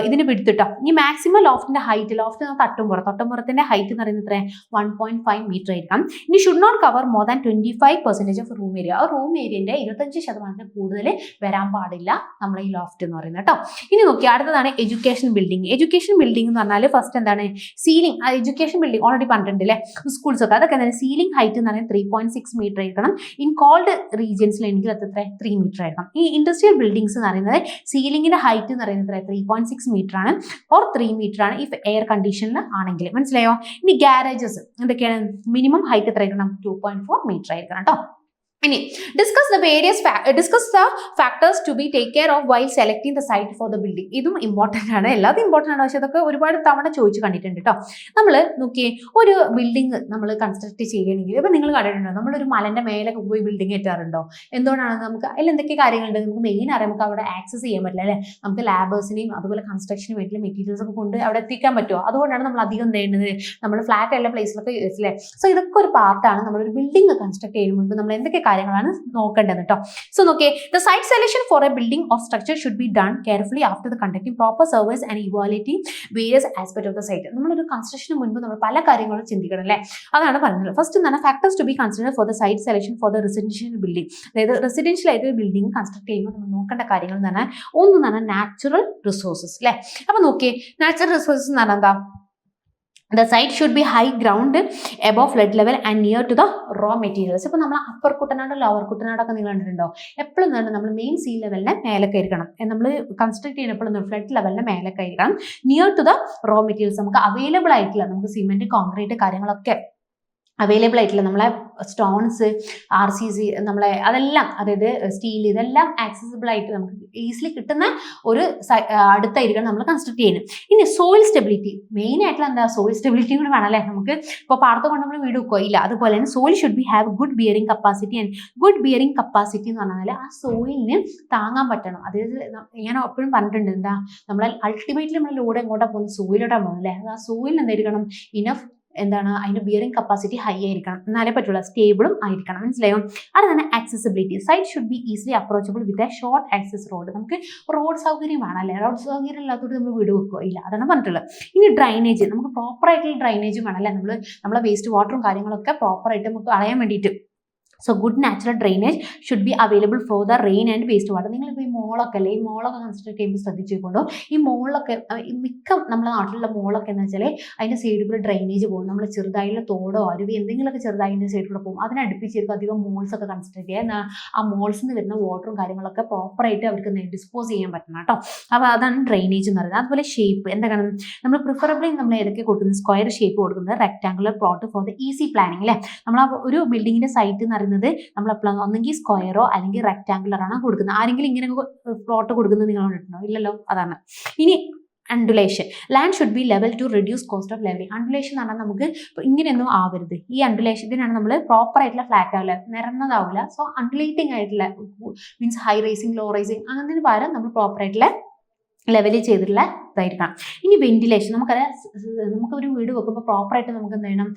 A: ഇതിന് വിടുത്തിട്ടോ, ഇനി മാക്സിമം ലോഫ്റ്റിന്റെ ഹൈറ്റ്, ലോഫ്റ്റ് തട്ടുംപുറത്തിന്റെ ഹൈറ്റ് എന്ന് പറയുന്നത് എത്ര, 1.5 മീറ്റർ ആയിരിക്കണം. ഇനി should not cover more than 25% of room area, ആ റൂം ഏരിയന്റെ 25% കൂടുതൽ വരാൻ പാടില്ല നമ്മൾ ഈ ലോഫ്റ്റ് എന്ന് പറയുന്നത് കേട്ടോ. ഇനി നോക്കി അടുത്തതാണ് എഡ്യൂക്കേഷൻ ബിൽഡിംഗ്. എഡ്യൂക്കേഷൻ ബിൽഡിംഗ് എന്ന് പറഞ്ഞാൽ ഫസ്റ്റ് എന്താണ്, സീലിംഗ്. എഡ്യൂക്കേഷൻ ബിൽഡിംഗ് ഓൾറെഡി പറഞ്ഞിട്ടുണ്ട് അല്ലേ, സ്കൂൾസ് ഒക്കെ, അതൊക്കെ എന്താണ് സീലിംഗ് ഹൈറ്റ് എന്ന് പറയുന്നത് 3.6 മീറ്റർ ആയിരിക്കണം. ഇൻ കോൾഡ് റീജിയൻസിലെങ്കിൽ അത് 3 മീറ്റർ ആയിരിക്കണം. ഈ ഇൻഡസ്ട്രിയൽ ബിൽഡിംഗ്സ് എന്ന് പറയുന്നത് സീലിംഗിന്റെ ഹൈറ്റ് എന്ന് പറയുന്നത് 3.6 മീറ്റർ ആണ്, ഓർ 3 മീറ്റർ ആണ് ഇഫ് എയർ കണ്ടീഷനിൽ ആണെങ്കിൽ, മനസ്സിലായോ. ഇനി ഗാരേജസ് എന്തൊക്കെയാണ്, മിനിമം ഹൈറ്റ് എത്ര ആയിരിക്കണം, 2.4 മീറ്റർ ആയിരിക്കണം കേട്ടോ. ഇനി discuss the factors to be take care of while selecting the site for the building. ഇതും ഇമ്പോർട്ടൻ്റ് ആണ്, എല്ലാതും ഇമ്പോർട്ടൻ്റ് ആണ്, പക്ഷെ അതൊക്കെ ഒരുപാട് തവണ ചോദിച്ചു കണ്ടിട്ടുണ്ട് കേട്ടോ. നമ്മൾ നോക്കിയേ, ഒരു ബിൽഡിംഗ് നമ്മൾ കൺസ്ട്രക്ട് ചെയ്യണമെങ്കിൽ, ഇപ്പം നിങ്ങൾ കണ്ടിട്ടുണ്ടോ, നമ്മളൊരു മലന്റെ മേലൊക്കെ പോയി ബിൽഡിംഗ് കയറ്റാറുണ്ടോ, എന്തുകൊണ്ടാണ്, നമുക്ക് അതിൽ എന്തൊക്കെ കാര്യങ്ങളുണ്ട്, നമുക്ക് മെയിൻ അറിയാം, നമുക്ക് അവിടെ ആക്സസ് ചെയ്യാൻ പറ്റില്ല അല്ലേ, നമുക്ക് ലാബേഴ്സിനെയും അതുപോലെ കൺസ്ട്രക്ഷന് വേണ്ടിയുള്ള മെറ്റീരിയൽസ് ഒക്കെ കൊണ്ട് അവിടെ എത്തിക്കാൻ പറ്റുമോ, അതുകൊണ്ടാണ് നമ്മൾ അധികം ചെയ്യുന്നത്, നമ്മൾ ഫ്ലാറ്റ് എല്ലാ പ്ലേസിലൊക്കെ യൂസില്ലേ. സോ ഇതൊക്കെ ഒരു പാർട്ടാണ് നമ്മളൊരു ബിൽഡിംഗ് കൺസ്ട്രക്ട് ചെയ്യുമ്പോൾ നമ്മൾ എന്തൊക്കെ കാര്യങ്ങളാണ് നോക്കേണ്ടത് കേട്ടോ. സോ നോക്കിയേ, the site selection for a building or structure should be done carefully after the conducting proper service and evaluating various aspect of the site. നമ്മളൊരു കൺസ്ട്രക്ഷന് മുൻപ് നമ്മൾ പല കാര്യങ്ങളും ചിന്തിക്കണം അല്ലേ, അതാണ് പറയുന്നത്. ഫസ്റ്റ് എന്താണ് factors to be consider for the site selection for the residential building. അതായത് റെസിഡൻഷ്യൽ ആയിട്ട് ബിൽഡിംഗ് കൺസ്ട്രക്ട് ചെയ്യുമ്പോൾ നമ്മൾ നോക്കേണ്ട കാര്യങ്ങൾ എന്ന് പറഞ്ഞാൽ ഒന്നാണ് നാച്ചുറൽ റിസോഴ്സസ് അല്ലേ. അപ്പൊ നോക്കിയേ, നാച്ചുറൽ റിസോഴ്സസ് എന്ന് പറഞ്ഞാൽ എന്താ, the site should be high ground above flood level and near to the raw materials. ഇപ്പോൾ നമ്മൾ അപ്പർ കുട്ടനാട് ലോവർ കുട്ടനാടൊക്കെ നിങ്ങൾ കണ്ടിട്ടുണ്ടോ, എപ്പോഴും നമ്മൾ മെയിൻ സീ ലെവലിനെ മേലൊക്കെ ആയിരിക്കണം, നമ്മൾ കൺസ്ട്രക്ട് ചെയ്യുന്നപ്പോഴും ഫ്ലഡ് ലെവലിനെ മേലൊക്കെ ആയിരിക്കണം. Near to the raw materials, നമുക്ക് അവൈലബിൾ ആയിട്ടില്ല, നമുക്ക് സിമെന്റ് കോൺക്രീറ്റ് കാര്യങ്ങളൊക്കെ അവൈലബിൾ ആയിട്ടുള്ള നമ്മളെ സ്റ്റോൺസ്, RCC, നമ്മളെ അതെല്ലാം, അതായത് സ്റ്റീൽ, ഇതെല്ലാം ആക്സസിബിൾ ആയിട്ട് നമുക്ക് ഈസിലി കിട്ടുന്ന ഒരു അടുത്തായിരിക്കണം നമ്മൾ കൺസ്ട്രക്ട് ചെയ്യുന്നത്. ഇനി സോയിൽ സ്റ്റെബിലിറ്റി, മെയിൻ ആയിട്ടുള്ള എന്താ, സോയിൽ സ്റ്റെബിലിറ്റി കൂടെ വേണം അല്ലേ. നമുക്ക് ഇപ്പോൾ പാടത്ത് കൊണ്ട് നമ്മൾ വീട് വെക്കുക ഇല്ല, അതുപോലെ തന്നെ soil should be have good bearing capacity. And good bearing capacity എന്ന് പറഞ്ഞാൽ ആ സോയിലിന് താങ്ങാൻ പറ്റണം. അതായത് ഞാൻ എപ്പോഴും പറഞ്ഞിട്ടുണ്ട്, എന്താ നമ്മൾ അൾട്ടിമേറ്റ്ലി നമ്മൾ ലോഡ് എങ്ങോട്ടാണ് പോകുന്നത്, സോയിലോട്ടാണ് പോകുന്നത് അല്ലേ. ആ സോയിലിന് എന്തായിരിക്കണം, ഇനഫ് എന്താണ്, അതിന്റെ ബിയറിംഗ് കപ്പാസിറ്റി ഹൈ ആയിരിക്കണം, എന്നാലേ പറ്റുള്ള, സ്റ്റേബിളും ആയിരിക്കണം. മനസ്സിലായോ? അത് തന്നെ accessibility, site should be easily approachable with a short access road. നമുക്ക് റോഡ് സൗകര്യം വേണം അല്ലേ, റോഡ് സൗകര്യം ഇല്ലാത്തതുകൊണ്ട് നമ്മൾ വീട് വെക്കുക ഇല്ല, അതാണ് പറഞ്ഞിട്ടുള്ളത്. ഇനി ഡ്രൈനേജ്, നമുക്ക് പ്രോപ്പർ ആയിട്ടുള്ള ഡ്രൈനേജ് വേണം അല്ലേ, നമ്മളെ വേസ്റ്റ് വാട്ടറും കാര്യങ്ങളൊക്കെ പ്രോപ്പറായിട്ട് നമുക്ക് കളയാൻ വേണ്ടിയിട്ട്. So good natural drainage should be available for the rain and waste water. നിങ്ങളിപ്പോൾ ഈ മോളൊക്കെ അല്ലേ, ഈ മോളൊക്കെ കൺസ്ട്രക്ട് ചെയ്യുമ്പോൾ ശ്രദ്ധിച്ചുകൊണ്ടോ, ഈ മോളിലൊക്കെ മിക്ക നമ്മുടെ നാട്ടിലുള്ള മോളൊക്കെ എന്ന് വെച്ചാൽ അതിൻ്റെ സൈഡിൽ കൂടെ ഡ്രെയിനേജ് പോകും. നമ്മൾ ചെറുതായിട്ടുള്ള തോടോ അരുവി എന്തെങ്കിലുമൊക്കെ ചെറുതായിട്ട് സൈഡിൽ കൂടെ പോകും. അതിനടുപ്പിച്ചിരിക്കും അധികം മോൾസ് ഒക്കെ കൺസ്ട്രക്ട് ചെയ്യുക. ആ മോൾസിൽ നിന്ന് വരുന്ന വാട്ടറും കാര്യങ്ങളൊക്കെ പ്രോപ്പറായിട്ട് അവർക്ക് ഡിസ്പോസ് ചെയ്യാൻ പറ്റണം കേട്ടോ. അപ്പോൾ അതാണ് ഡ്രെയിനേജ് എന്ന് പറയുന്നത്. അതുപോലെ ഷേപ്പ് എന്താണ്, നമ്മൾ പ്രിഫറബിളി നമ്മൾ ഏതൊക്കെ കൊടുക്കുന്നത്, സ്ക്വയർ ഷേപ്പ് കൊടുക്കുന്നത്, rectangular plot for the easy planning അല്ലേ. നമ്മൾ ആ ഒരു ബിൽഡിങ്ങിന്റെ സൈറ്റ് എന്ന് നമ്മൾ എപ്പോഴും ഒന്നെങ്കിൽ സ്ക്വയറോ അല്ലെങ്കിൽ റെക്ടാങ്കുലർ ആണ് കൊടുക്കുന്നത്. ആരെങ്കിലും ഇങ്ങനെ പ്ലോട്ട് കൊടുക്കുന്നത് നിങ്ങൾ കണ്ടിട്ടുണ്ടോ? ഇല്ലല്ലോ. അതാണ്. ഇനി undulation, land should be level to reduce cost of levelling. Undulation എന്ന് പറഞ്ഞാൽ നമുക്ക് ഇങ്ങനെയൊന്നും ആവരുത്. ഈ അണ്ടുലേഷത്തിനാണ് നമ്മൾ പ്രോപ്പർ ആയിട്ടുള്ള ഫ്ലാറ്റ് ആവില്ല, നിരന്നതാവില്ല. സോ അണ്ടുലേറ്റിംഗ് ആയിട്ടുള്ള means high rising, low rising, അങ്ങനത്തിന് പകരം നമ്മൾ പ്രോപ്പർ ആയിട്ടുള്ള ലെവലിൽ ചെയ്തിട്ടുള്ള ഇതായിരിക്കണം. ഇനി വെന്റിലേഷൻ, നമുക്കറിയാം നമുക്കൊരു വീട് വെക്കുമ്പോൾ പ്രോപ്പറായിട്ട് നമുക്ക് എന്ത് ചെയ്യണം,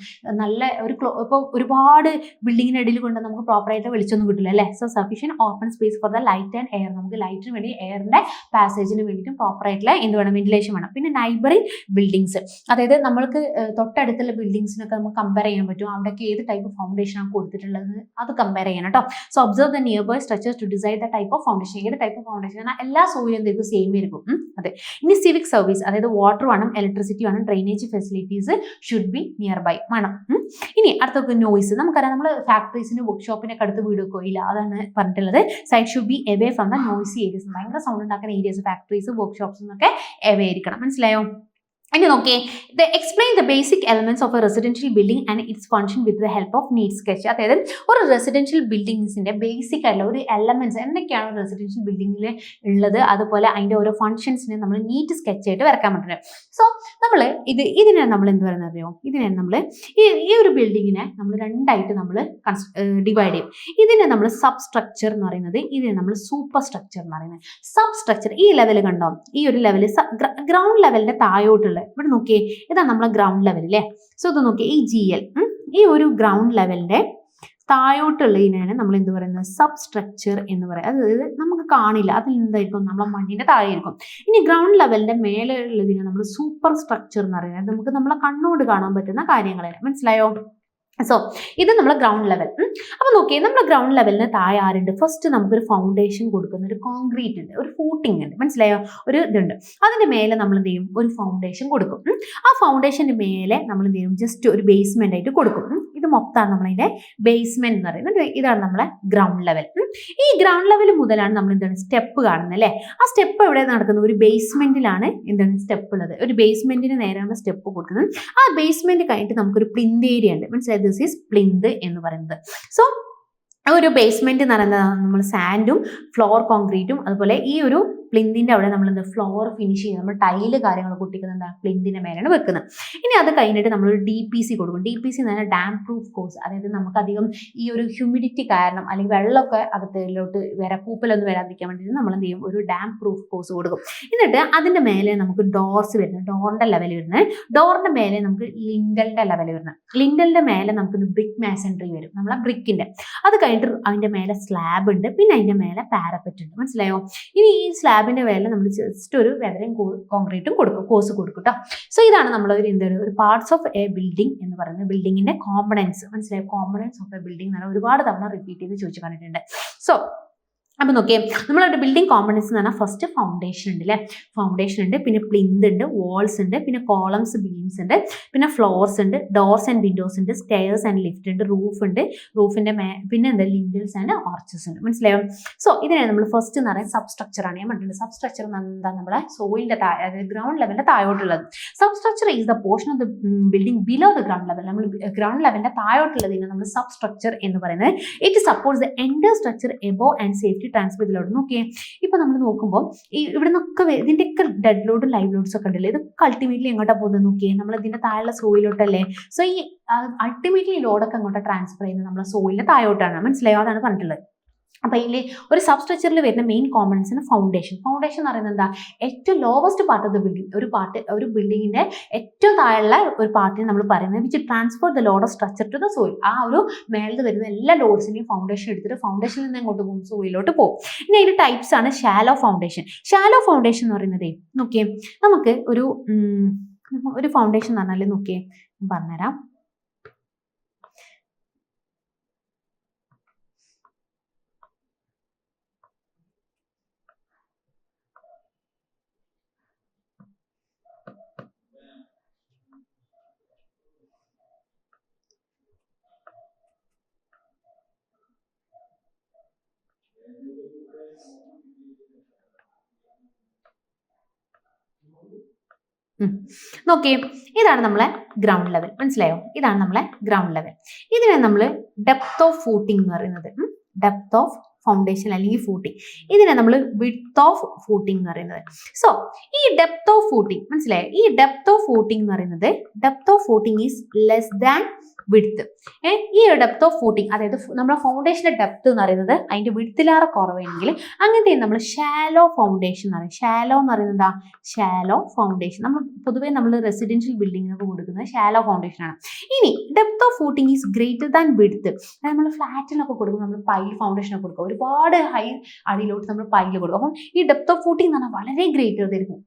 A: നല്ല ഒരു ഇപ്പോൾ ഒരുപാട് ബിൽഡിങ്ങിന് ഇടയിൽ കൊണ്ട് നമുക്ക് പ്രോപ്പറായിട്ട് വെളിച്ചൊന്നും കിട്ടില്ല അല്ലേ. So sufficient open space for the light and air, നമുക്ക് ലൈറ്റിന് വേണ്ടി എയറിന്റെ പാസേജിന് വേണ്ടിയിട്ടും പ്രോപ്പറായിട്ടുള്ള എന്ത് വേണം, വെന്റിലേഷൻ വേണം. പിന്നെ നൈബറിംഗ് ബിൽഡിങ്സ്, അതായത് നമ്മൾക്ക് തൊട്ടടുത്തുള്ള ബിൽഡിങ്സിനൊക്കെ നമുക്ക് കമ്പയർ ചെയ്യാൻ പറ്റും, അവിടെയൊക്കെ ഏത് ടൈപ്പ് ഫൗണ്ടേഷൻ ആണ് കൊടുത്തിട്ടുള്ളത് അത് കമ്പയർ ചെയ്യണം കേട്ടോ. So observe the nearby structures to decide the type of foundation. ഏത് ടൈപ്പ് ഓഫ് ഫൗണ്ടേഷൻ ആണ്, എല്ലാ സോയിലും എന്തെങ്കിലും സെയിം ആയിരിക്കും. അതെ. ഇനി സിവിക് സർവീസ്, അതായത് വാട്ടർ വേണം, ഇലക്ട്രിസിറ്റി വേണം, drainage facilities should be nearby വേണം. ഇനി അടുത്തൊക്കെ നോയ്സ്, നമുക്കറിയാം നമ്മൾ ഫാക്ടറീസിന് വർക്ക്ഷോപ്പിനൊക്കെ അടുത്ത് വീട് വെക്കില്ല, അതാണ് പറഞ്ഞിട്ടുള്ളത്. Site should be away from the noisy areas, ഭയങ്കര സൗണ്ട് ഉണ്ടാക്കുന്ന ഏരിയസ്, ഫാക്ടറീസ്, വർക്ക്ഷോപ്സ് എന്നൊക്കെ എവേ ആയിരിക്കണം. മനസ്സിലായോ? ഇനി നോക്കിയേ, explain the basic elements of a residential building and its function with the help of neat sketch. അതായത് ഒരു റെസിഡൻഷ്യൽ ബിൽഡിങ്സിന്റെ ബേസിക് ആയിട്ടുള്ള ഒരു എലമെന്റ്സ് എന്തൊക്കെയാണ് റെസിഡൻഷ്യൽ ബിൽഡിങ്ങിൽ ഉള്ളത്, അതുപോലെ അതിന്റെ ഓരോ ഫംഗ്ഷൻസിനെ നമ്മൾ നീറ്റ് സ്കെച്ച് ആയിട്ട് വരക്കാൻ പറ്റുന്നത്. സോ നമ്മൾ ഇതിനെ നമ്മൾ എന്ത് പറയുന്നത് അറിയോ, ഇതിനെ നമ്മൾ ഈ ഒരു ബിൽഡിങ്ങിനെ നമ്മൾ രണ്ടായിട്ട് നമ്മൾ ഡിവൈഡ് ചെയ്യും. ഇതിനെ നമ്മൾ സബ് സ്ട്രക്ചർ എന്ന് പറയുന്നത്, ഇതിനെ നമ്മൾ സൂപ്പർ സ്ട്രക്ചർ എന്ന് പറയുന്നത്. സബ് സ്ട്രക്ചർ ഈ ലെവൽ കണ്ടോ, ഈ ഒരു ലെവൽ ഗ്രൗണ്ട് ലെവലിന്റെ താഴോട്ടുള്ള, ഇവിടെ നോക്കിയേ, ഇതാണ് നമ്മളെ ഗ്രൗണ്ട് ലെവൽ അല്ലേ. സോ ഇത് നോക്കിയേ, ഈ GL, ഈ ഒരു ഗ്രൗണ്ട് ലെവലിന്റെ താഴോട്ടുള്ളതിനാണ് നമ്മൾ എന്ത് പറയുന്നത്, സബ് സ്ട്രക്ചർ എന്ന് പറയുന്നത്. അതായത് നമുക്ക് കാണില്ല, അതിൽ എന്തായിരിക്കും, നമ്മളെ മണ്ണിന്റെ താഴെ ആയിരിക്കും. ഇനി ഗ്രൗണ്ട് ലെവലിന്റെ മേലെ ഉള്ളതിനെ നമ്മൾ സൂപ്പർ സ്ട്രക്ചർ എന്ന് പറയുന്നത്. നമുക്ക് നമ്മളെ കണ്ണോട് കാണാൻ പറ്റുന്ന കാര്യങ്ങളെ. മനസ്സിലായോ? സോ ഇത് നമ്മൾ ഗ്രൗണ്ട് ലെവൽ. അപ്പോൾ നോക്കിയേ, നമ്മുടെ ഗ്രൗണ്ട് ലെവലിന് താഴെ ആരുണ്ട്, ഫസ്റ്റ് നമുക്കൊരു ഫൗണ്ടേഷൻ കൊടുക്കുന്ന ഒരു കോൺക്രീറ്റ് ഉണ്ട്, ഒരു ഫൂട്ടിംഗ് ഉണ്ട്. മനസ്സിലായോ? ഒരു ഇതുണ്ട്. അതിന്റെ മേലെ നമ്മൾ എന്ത് ചെയ്യും, ഒരു ഫൗണ്ടേഷൻ കൊടുക്കും. ആ ഫൗണ്ടേഷന്റെ മേലെ നമ്മൾ എന്ത് ചെയ്യും, ജസ്റ്റ് ഒരു ബേസ്മെന്റ് ആയിട്ട് കൊടുക്കും. ഇത് മൊത്തമാണ് നമ്മളതിന്റെ ബേസ്മെന്റ് എന്ന് പറയുന്നത്. ഇതാണ് നമ്മളെ ഗ്രൗണ്ട് ലെവൽ. ഈ ഗ്രൗണ്ട് ലെവൽ മുതലാണ് നമ്മൾ എന്താണ് സ്റ്റെപ്പ് കാണുന്നത് അല്ലേ. ആ സ്റ്റെപ്പ് എവിടെ നടക്കുന്നത്, ഒരു ബേസ്മെന്റിലാണ് എന്താണ് സ്റ്റെപ്പ് ഉള്ളത്. ഒരു ബേസ്മെന്റിന് നേരെയാണ് സ്റ്റെപ്പ് കൊടുക്കുന്നത്. ആ ബേസ്മെന്റ് കഴിഞ്ഞിട്ട് നമുക്കൊരു പ്ലിന്ത് ഏരിയ ഉണ്ട്. മനസ്സിലായത്? ദിസ് ഈസ് പ്ലിന്ത് എന്ന് പറയുന്നത്. സോ ഒരു ബേസ്മെന്റ് എന്ന് പറയുന്നത് നമ്മൾ സാൻഡും ഫ്ലോർ കോൺക്രീറ്റും, അതുപോലെ ഈ ഒരു പ്ലിന്തിന്റെ അവിടെ നമ്മൾ എന്താ ഫ്ലോർ ഫിനിഷ് ചെയ്ത് നമ്മൾ ടൈല് കാര്യങ്ങൾ പൊട്ടിക്കുന്നത് എന്താ പ്ലിന്തിന്റെ മേലാണ് വെക്കുന്നത്. ഇനി അത് കഴിഞ്ഞിട്ട് നമ്മൾ DPC കൊടുക്കും. DPC എന്ന് പറഞ്ഞാൽ ഡാം പ്രൂഫ് കോഴ്സ്. അതായത് നമുക്കധികം ഈ ഒരു ഹ്യൂമിഡിറ്റി കാരണം അല്ലെങ്കിൽ വെള്ളമൊക്കെ അകത്തിലോട്ട് പൂപ്പലൊന്നും വരാതിരിക്കാൻ വേണ്ടിയിട്ട് നമ്മൾ എന്ത് ചെയ്യും, ഒരു ഡാം പ്രൂഫ് കോഴ്സ് കൊടുക്കും. എന്നിട്ട് അതിന്റെ മേലെ നമുക്ക് ഡോർസ് വരുന്നത്, ഡോറിന്റെ ലെവൽ വരുന്നത്, ഡോറിന്റെ മേലെ നമുക്ക് ലിൻഡലിന്റെ ലെവൽ വരുന്നത്, ലിൻഡലിന്റെ മേലെ നമുക്ക് ബ്രിക്ക് മാസൻട്രി വരും, നമ്മളെ ബ്രിക്കിന്റെ. അത് കഴിഞ്ഞിട്ട് അതിന്റെ മേലെ സ്ലാബ് ഉണ്ട്, പിന്നെ അതിന്റെ മേലെ പാരപ്പറ്റ് ഉണ്ട്. മനസ്സിലായോ? ഇനി ഈ സ്ലാബിന്റെ മേലെ നമ്മൾ ജസ്റ്റ് ഒരു വെതറിങ് കോൺക്രീറ്റും കൊടുക്കും, കോഴ്സ് കൊടുക്കും കേട്ടോ. സോ ഇതാണ് നമ്മൾ ഒരു പാർട്സ് ഓഫ് എ ബിൽഡിംഗ് എന്ന് പറയുന്നത്, ബിൽഡിങ്ങിന്റെ കോമ്പണൻസ്. മനസ്സിലായോ? കോമ്പണൻസ് ഓഫ് എ ബിൽഡിംഗ് എന്ന് പറഞ്ഞാൽ ഒരുപാട് തവണ റിപ്പീറ്റ് ചെയ്ത് ചോദിച്ചു കണ്ടിട്ടുണ്ട്. സോ അപ്പോൾ നോക്കിയേ, നമ്മളൊരു ബിൽഡിംഗ് കോമ്പണൻസ് എന്ന് പറഞ്ഞാൽ ഫസ്റ്റ് ഫൗണ്ടേഷൻ ഉണ്ട് അല്ലേ, ഫൗണ്ടേഷൻ ഉണ്ട്, പിന്നെ പ്ലിന്ത് ഉണ്ട്, വാൾസ് ഉണ്ട്, പിന്നെ കോളംസ് ബീംസ് ഉണ്ട്, പിന്നെ ഫ്ലോർസ് ഉണ്ട്, ഡോർസ് ആൻഡ് വിൻഡോസ് ഉണ്ട്, സ്റ്റെയർസ് ആൻഡ് ലിഫ്റ്റ് ഉണ്ട്, റൂഫ് ഉണ്ട്, റൂഫിന്റെ പിന്നെ എന്താ ലിൻഡിൽസ് ആൻഡ് ആർച്ചസ് ഉണ്ട്. മനസ്സിലായോ? സോ ഇതിനെ നമ്മൾ ഫസ്റ്റ് എന്ന് പറയുന്നത് സബ്സ്ട്രക്ചർ ആണ്. ഞാൻ പറഞ്ഞിട്ടുണ്ട് സബ്സ്ട്രക്ചർ എന്താ, നമ്മുടെ സോയിലിന്റെ താഴെ, അതായത് ഗ്രൗണ്ട് ലെവലിന്റെ താഴോട്ടുള്ളത്. Substructure is the portion of the building below the ground level. നമ്മൾ ഗ്രൗണ്ട് ലെവലിന്റെ താഴോട്ടുള്ളതിനെ നമ്മൾ സബ്സ്ട്രക്ചർ എന്ന് പറയുന്നത്. It supports the entire structure above and safety transfer load. നോക്കിയേ, ഇപ്പൊ നമ്മൾ നോക്കുമ്പോൾ ഇവിടെ നിന്നൊക്കെ ഇതിന്റെയൊക്കെ ഡെഡ് ലോഡും ലൈവ് ലോഡ്സ് ഒക്കെ ഉണ്ടല്ലേ, ഇതൊക്കെ അൾട്ടിമേറ്റ്ലി എങ്ങോട്ടാ പോകുന്നത് നോക്കിയേ, നമ്മൾ ഇതിന്റെ താഴെയുള്ള സോയിലോട്ടല്ലേ. സോ ഈ അൾട്ടിമേറ്റ്ലി ലോഡൊക്കെ അങ്ങോട്ട് ട്രാൻസ്ഫർ ചെയ്യുന്നത് നമ്മളെ സോയിലിന്റെ താഴോട്ടാണ്. മനസ്സിലായോ? അതാണ് പറഞ്ഞിട്ടുള്ളത്. അപ്പൊ ഇതിൽ ഒരു സബ്സ്ട്രക്ചറിൽ വരുന്ന മെയിൻ കോമ്പണൻസിന് ഫൗണ്ടേഷൻ. ഫൗണ്ടേഷൻ എന്ന് പറയുന്നത് എന്താ, ഏറ്റവും lowest part of the building, ഒരു ബിൽഡിങ്ങിന്റെ ഏറ്റവും താഴെയുള്ള ഒരു പാർട്ടിനെ നമ്മൾ പറയുന്നത് which transfer the load of structure to the soil. ആ ഒരു മേളിൽ വരുന്ന എല്ലാ ലോഡ്സിനെയും ഫൗണ്ടേഷൻ എടുത്തിട്ട് ഫൗണ്ടേഷനിൽ നിന്ന് എങ്ങോട്ട് പോകും, സോയിലോട്ട് പോകും. ഇനി അതിന്റെ ടൈപ്സ് ആണ് ഷാലോ ഫൗണ്ടേഷൻ. ഷാലോ ഫൗണ്ടേഷൻ എന്ന് പറയുന്നത് നോക്കിയേ, നമുക്ക് ഒരു ഫൗണ്ടേഷൻ എന്ന് പറഞ്ഞാൽ നോക്കിയേ, പറഞ്ഞുതരാം. നോക്കിയേ, ഇതാണ് നമ്മളെ ഗ്രൗണ്ട് ലെവൽ. മനസ്സിലായോ? ഇതാണ് നമ്മളെ ഗ്രൗണ്ട് ലെവൽ. ഇതിനെ നമ്മൾ ഡെപ്ത് ഓഫ് ഫൂട്ടിംഗ് എന്ന് പറയുന്നത്, ഡെപ്ത് ഓഫ് ഫൗണ്ടേഷൻ അല്ലെങ്കിൽ ഫൂട്ടിംഗ്. ഇതിനെ നമ്മൾ വിഡ്ത്ത് ഓഫ് ഫൂട്ടിംഗ് എന്ന് പറയുന്നത്. സോ ഈ ഡെപ്ത് ഓഫ് ഫൂട്ടിംഗ് മനസ്സിലായോ? ഈ ഡെപ്ത് ഓഫ് ഫൂട്ടിംഗ് എന്ന് പറയുന്നത്, depth of footing is less than width. ഈ ഡെപ്ത് ഓഫ് ഫൂട്ടിംഗ്, അതായത് നമ്മുടെ ഫൗണ്ടേഷന്റെ ഡെപ്ത് എന്ന് പറയുന്നത് അതിന്റെ വിഡ്ത്തിലേറെ കുറവാണെങ്കിൽ അങ്ങനത്തെ നമ്മൾ ഷാലോ ഫൗണ്ടേഷൻ എന്ന് പറയും. ഷാലോ എന്ന് പറയുന്നത് എന്താ, ഷാലോ ഫൗണ്ടേഷൻ. പൊതുവേ നമ്മൾ റെസിഡൻഷ്യൽ ബിൽഡിങ്ങിനൊക്കെ കൊടുക്കുന്നത് ഷാലോ ഫൗണ്ടേഷൻ ആണ്. ഇനി depth of footing is greater than width. അതായത് നമ്മൾ ഫ്ലാറ്റിനൊക്കെ കൊടുക്കും, നമ്മൾ പൈൽ ഫൗണ്ടേഷനൊക്കെ കൊടുക്കും, ഒരുപാട് ഹൈ അടിയിലോട്ട് നമ്മൾ പൈൽ കൊടുക്കും. അപ്പം ഈ ഡെപ്ത് ഓഫ് ഫൂട്ടിംഗ് എന്ന് പറഞ്ഞാൽ വളരെ ഗ്രേറ്റർ ആയിരിക്കും,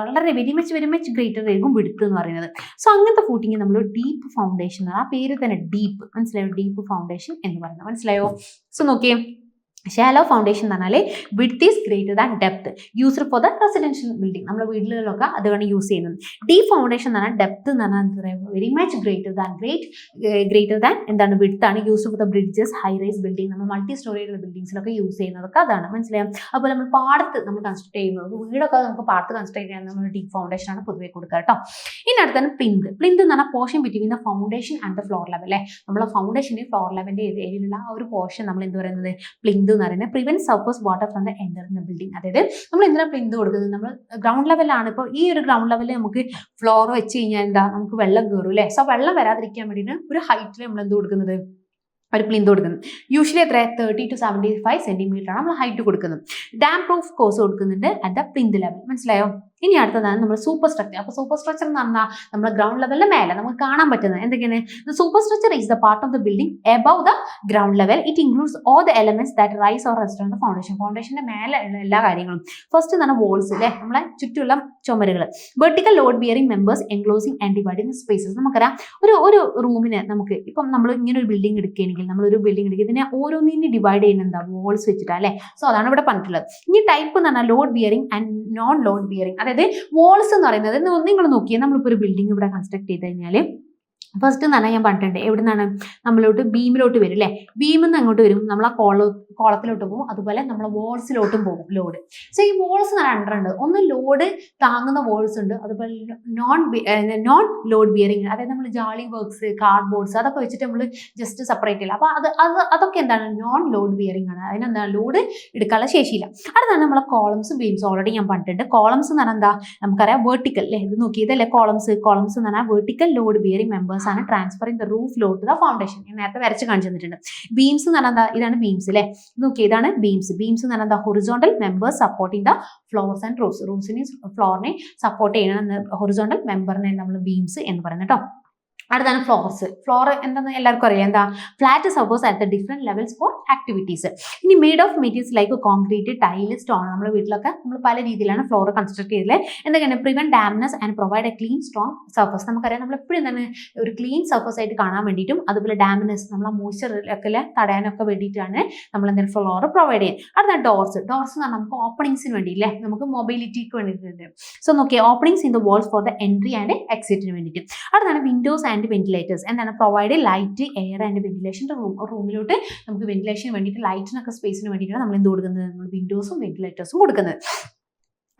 A: വളരെ വെരി മച്ച് ഗ്രേറ്റർ ആയിരിക്കും വിഡ്ത്ത് എന്ന് പറയുന്നത്. സോ അങ്ങനത്തെ ഫൂട്ടിംഗ് നമ്മൾ ഡീപ്പ് ഫൗണ്ടേഷൻ, ആ പേര് തന്നെ ഡീപ്പ്. മനസ്സിലായോ? ഡീപ്പ് ഫൗണ്ടേഷൻ എന്ന് പറയുന്നത്. മനസ്സിലായോ? സോ നോക്കിയേ, ഷാലോ ഫൗണ്ടേഷൻ എന്ന് പറഞ്ഞാൽ width is greater than depth, used for the residential building. നമ്മുടെ വീടുകളിലൊക്കെ അതാണ് യൂസ് ചെയ്യുന്നത്. ഡീപ്പ് ഫൗണ്ടേഷൻ എന്ന് പറഞ്ഞാൽ ഡെപ്ത് എന്ന് പറഞ്ഞാൽ വെരി മച്ച് ഗ്രേറ്റർ ദാൻ എന്താണ്, വിഡ്ത്ത് ആണ്, used for the bridges, high rise building, നമ്മൾ മൾട്ടി സ്റ്റോറിയുള്ള ബിൽഡിംഗ്സിലൊക്കെ യൂസ് ചെയ്യുന്നതൊക്കെ അതാണ്. മനസ്സിലായോ? അപ്പോൾ നമ്മൾ പാടത്ത് നമ്മൾ കൺസ്ട്രക്ട് ചെയ്യുന്നത്, വീടൊക്കെ നമുക്ക് പാടത്ത് കൺസ്ട്രക്ട് ചെയ്യാൻ നമ്മൾ ഡീപ്പ് ഫൗണ്ടേഷൻ ആണ് പൊതുവെ കൊടുക്കുക കേട്ടോ. ഇനി അടുത്താണ് പ്ലിന്ത്. പ്ലിന്ത് എന്ന് പറഞ്ഞാൽ portion between the foundation and the floor level. നമ്മളെ ഫൗണ്ടേഷൻ്റെ ഫ്ലോർ ലെവലിന്റെ ഏരിയയിലുള്ള ആ ഒരു പോർഷൻ നമ്മൾ എന്ത് പറയുന്നത്, പ്ലിന്ത് എന്ന് പറയുന്നത്. Prevent surface water from the enter in the building. അതായത് നമ്മൾ എന്തിനാണ് പ്ലിന്ത് കൊടുക്കുന്നത്, നമ്മൾ ഗ്രൗണ്ട് ലെവലാണ്. ഇപ്പോൾ ഈ ഒരു ഗ്രൗണ്ട് ലെവലിൽ നമുക്ക് ഫ്ലോർ വെച്ച് കഴിഞ്ഞാൽ എന്താ, നമുക്ക് വെള്ളം കയറും അല്ലേ. സോ വെള്ളം വരാതിരിക്കാൻ വേണ്ടിയിട്ട് ഒരു ഹൈറ്റിൽ നമ്മൾ എന്ത് കൊടുക്കുന്നത്, ഒരു പ്ലിന്ത് കൊടുക്കുന്നത്. യൂഷ്വലി എത്ര, 30 to 75 സെന്റിമീറ്റർ ആണ് നമ്മൾ ഹൈറ്റ് കൊടുക്കുന്നത്. ഡാം പ്രൂഫ് കോഴ്സ് കൊടുക്കുന്നുണ്ട് അറ്റ് ദ പ്ലിന്ത് ലെവൽ. മനസ്സിലായോ? ഇനി അടുത്തതാണ് നമ്മൾ സൂപ്പർ സ്ട്രക്ചർ. അപ്പോൾ സൂപ്പർ സ്ട്രക്ചർ എന്ന് പറഞ്ഞാൽ നമ്മുടെ ഗ്രൗണ്ട് ലെവലിന്റെ മേലെ നമുക്ക് കാണാൻ പറ്റുന്നത് എന്തൊക്കെയാണ്, the superstructure is the part of the building above the ground level. It includes all the elements that rise or rest on the foundation. ഫൗണ്ടേഷന്റെ മേലെ ഉള്ള എല്ലാ കാര്യങ്ങളും. ഫസ്റ്റ് എന്ന് പറഞ്ഞാൽ വോൾസ് അല്ലേ, നമ്മളെ ചുറ്റുള്ള ചുമരുകൾ. Vertical load bearing members enclosing and dividing spaces. നമുക്കറിയാം ഒരു റൂമിന് നമുക്ക് ഇപ്പം നമ്മൾ ഇങ്ങനെ ഒരു ബിൽഡിംഗ് എടുക്കുകയാണെങ്കിൽ, നമ്മളൊരു ബിൽഡിംഗ് എടുക്കുക, ഇതിനെ ഓരോന്നിനെ ഡിവൈഡ് ചെയ്യുന്നത് എന്താ, വോൾസ് വെച്ചിട്ടാണ് അല്ലേ. സോ അതാണ് ഇവിടെ പറഞ്ഞിട്ടുള്ളത്. ഇനി ടൈപ്പ് എന്ന് പറഞ്ഞാൽ load bearing and non load bearing. അതായത് വോൾസ് എന്ന് പറയുന്നത് നിങ്ങൾ നോക്കിയാൽ നമ്മളിപ്പോൾ ഒരു ബിൽഡിംഗ് ഇവിടെ കൺസ്ട്രക്ട് ചെയ്ത് കഴിഞ്ഞാൽ ഫസ്റ്റ് എന്ന് പറഞ്ഞാൽ ഞാൻ പറഞ്ഞിട്ടുണ്ട്, എവിടെ നിന്നാണ് നമ്മളോട്ട് ബീമിലോട്ട് വരും അല്ലേ. ബീമിൽ നിന്ന് അങ്ങോട്ട് വരും, നമ്മൾ ആ കോളത്തിലോട്ട് പോകും, അതുപോലെ നമ്മളെ വോൾസിലോട്ടും പോകും ലോഡ്. സോ ഈ വോൾസ് എന്ന് പറഞ്ഞാൽ രണ്ടുണ്ട്. ഒന്ന് ലോഡ് താങ്ങുന്ന വോൾസ് ഉണ്ട്, അതുപോലെ നോൺ ലോഡ് ബിയറിംഗ്. അതായത് നമ്മൾ ജാളി വർക്ക്സ്, കാർഡ് ബോർഡ്സ് അതൊക്കെ വെച്ചിട്ട് നമ്മൾ ജസ്റ്റ് സെപ്പറേറ്റ് ചെയ്യില്ല. അപ്പോൾ അതൊക്കെ എന്താണ്, നോൺ ലോഡ് ബിയറിംഗ് ആണ്. അതിനെന്താണ്, ലോഡ് എടുക്കാനുള്ള ശേഷിയില്ല. അടുത്താണ് നമ്മളെ കോളംസ്, ബീംസ്. ഓൾറെഡി ഞാൻ പറഞ്ഞിട്ടുണ്ട്. കോളംസ് എന്ന് പറഞ്ഞാൽ എന്താ, നമുക്കറിയാം വെർട്ടിക്കൽ അല്ലേ, ഇത് നോക്കിയതല്ലേ കോളംസ്. കോളംസ് എന്ന് പറഞ്ഞാൽ വെർട്ടിക്കൽ ലോഡ് ബിയറിംഗ് മെമ്പേഴ്സ് ആണ് transferring the roof load to the foundation. ഞാൻ നേരത്തെ വരച്ച് കാണിച്ചു തന്നിട്ടുണ്ട്. ബീംസ് എന്ന് പറഞ്ഞാൽ ഇതാണ് ബീംസ് അല്ലേ, നോക്കി ഇതാണ് ബീംസ്. ബീംസ് എന്ന് പറഞ്ഞാൽ horizontal members supporting the floors and roofs. റൂഫ്സിനെ ഫ്ലോറിനെ സപ്പോർട്ട് ചെയ്യുന്ന ഹൊറിസോണ്ടൽ മെമ്പറിനെ നമ്മൾ ബീംസ് എന്ന് പറയുന്നത് കേട്ടോ. അടുത്താണ് ഫ്ലോർസ്. ഫ്ലോർ എന്താണെന്ന് എല്ലാവർക്കും അറിയാം. എന്താ? Flat surface at the different levels for activities. ഇനി made of materials like concrete, tile, stone. നമ്മുടെ വീട്ടിലൊക്കെ നമ്മൾ പല രീതിയിലാണ് ഫ്ലോർ കൺസ്ട്രക്ട് ചെയ്തത്. എന്തൊക്കെയാണ്? Prevent damage and provide a clean strong surface. നമുക്കറിയാം നമ്മൾ എപ്പോഴും തന്നെ ഒരു ക്ലീൻ സർഫേസ് ആയിട്ട് കാണാൻ വേണ്ടിയിട്ടും അതുപോലെ ഡാമേജ് നമ്മൾ ആ മോയ്സ്ചറൊക്കെ തടയാനൊക്കെ വേണ്ടിയിട്ടാണ് നമ്മൾ എന്തെങ്കിലും ഫ്ലോർ പ്രൊവൈഡ് ചെയ്യുന്നത്. അടുത്ത ഡോർസ്. ഡോർസ് എന്ന് പറഞ്ഞാൽ നമുക്ക് ഓപ്പണിങ്സിന് വേണ്ടി അല്ലേ, നമുക്ക് മൊബൈലിറ്റിക്ക് വേണ്ടിയിട്ട്. സോ നോക്കിയേ, openings in the walls for the entry and എക്സിറ്റിന് വേണ്ടിയിട്ട്. അടുത്താണ് വിൻഡോസ് ആൻഡ് വെന്റിലേറ്റേഴ്സ്. എന്താണ്? Provide light, air and ventilation. റൂമിലോട്ട് നമുക്ക് വെന്റിലേഷന് വേണ്ടിയിട്ട് ലൈറ്റിനൊക്കെ സ്പേസിന് വേണ്ടിയിട്ടാണ് നമ്മൾ എന്ത് കൊടുക്കുന്നത്? നമ്മൾ വിൻഡോസും വെന്റിലേറ്റേഴ്സും കൊടുക്കുന്നത്.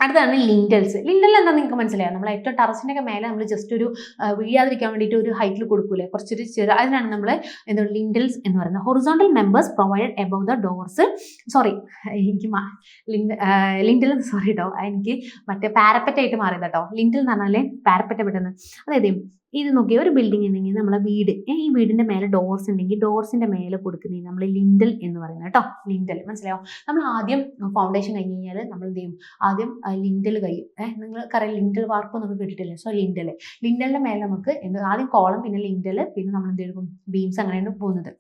A: അടുത്താണ് ലിൻഡൽസ്. ലിൻഡൽ എന്താ നിങ്ങൾക്ക് മനസ്സിലായോ? നമ്മൾ ഏറ്റവും ടെറസിൻ്റെ ഒക്കെ മേലെ നമ്മൾ ജസ്റ്റ് ഒരു വീഴാതിരിക്കാൻ വേണ്ടിയിട്ട് ഒരു ഹൈറ്റിൽ കൊടുക്കൂലേ, കുറച്ചൊരു അതിനാണ് നമ്മൾ എന്താ ലിൻഡൽസ് എന്ന് പറയുന്നത്. Horizontal members provided above the doors. Sorry, എനിക്ക് ലിൻഡൽ സോറി കേട്ടോ, എനിക്ക് മറ്റേ പാരപ്പറ്റായിട്ട് മാറിയത് കേട്ടോ. ലിൻഡൽ എന്ന് പറഞ്ഞാൽ പാരപ്പറ്റ പെട്ടെന്ന്. അതായത് ഇത് നോക്കിയാൽ ഒരു ബിൽഡിംഗ് ഉണ്ടെങ്കിൽ നമ്മളെ വീട്, ഈ വീടിൻ്റെ മേലെ ഡോർസ് ഉണ്ടെങ്കിൽ ഡോർസിൻ്റെ മേലെ കൊടുക്കുന്നത് നമ്മൾ ലിൻഡൽ എന്ന് പറയുന്നത് കേട്ടോ. ലിൻഡൽ മനസ്സിലായോ? നമ്മൾ ആദ്യം ഫൗണ്ടേഷൻ കഴിഞ്ഞ് കഴിഞ്ഞാൽ നമ്മൾ എന്ത് ചെയ്യും? ആദ്യം ലിൻഡൽ കഴിയും. നിങ്ങൾക്കറിയാം ലിൻഡൽ വാർപ്പ് എന്നൊക്കെ കേട്ടിട്ടില്ലേ? സോ ലിൻഡലിൻ്റെ മേലെ നമുക്ക് ആദ്യം കോളം, പിന്നെ ലിൻഡൽ, പിന്നെ നമ്മൾ എന്ത് ചെയ്യും? ബീംസ്, അങ്ങനെയാണ് പോകുന്നത്.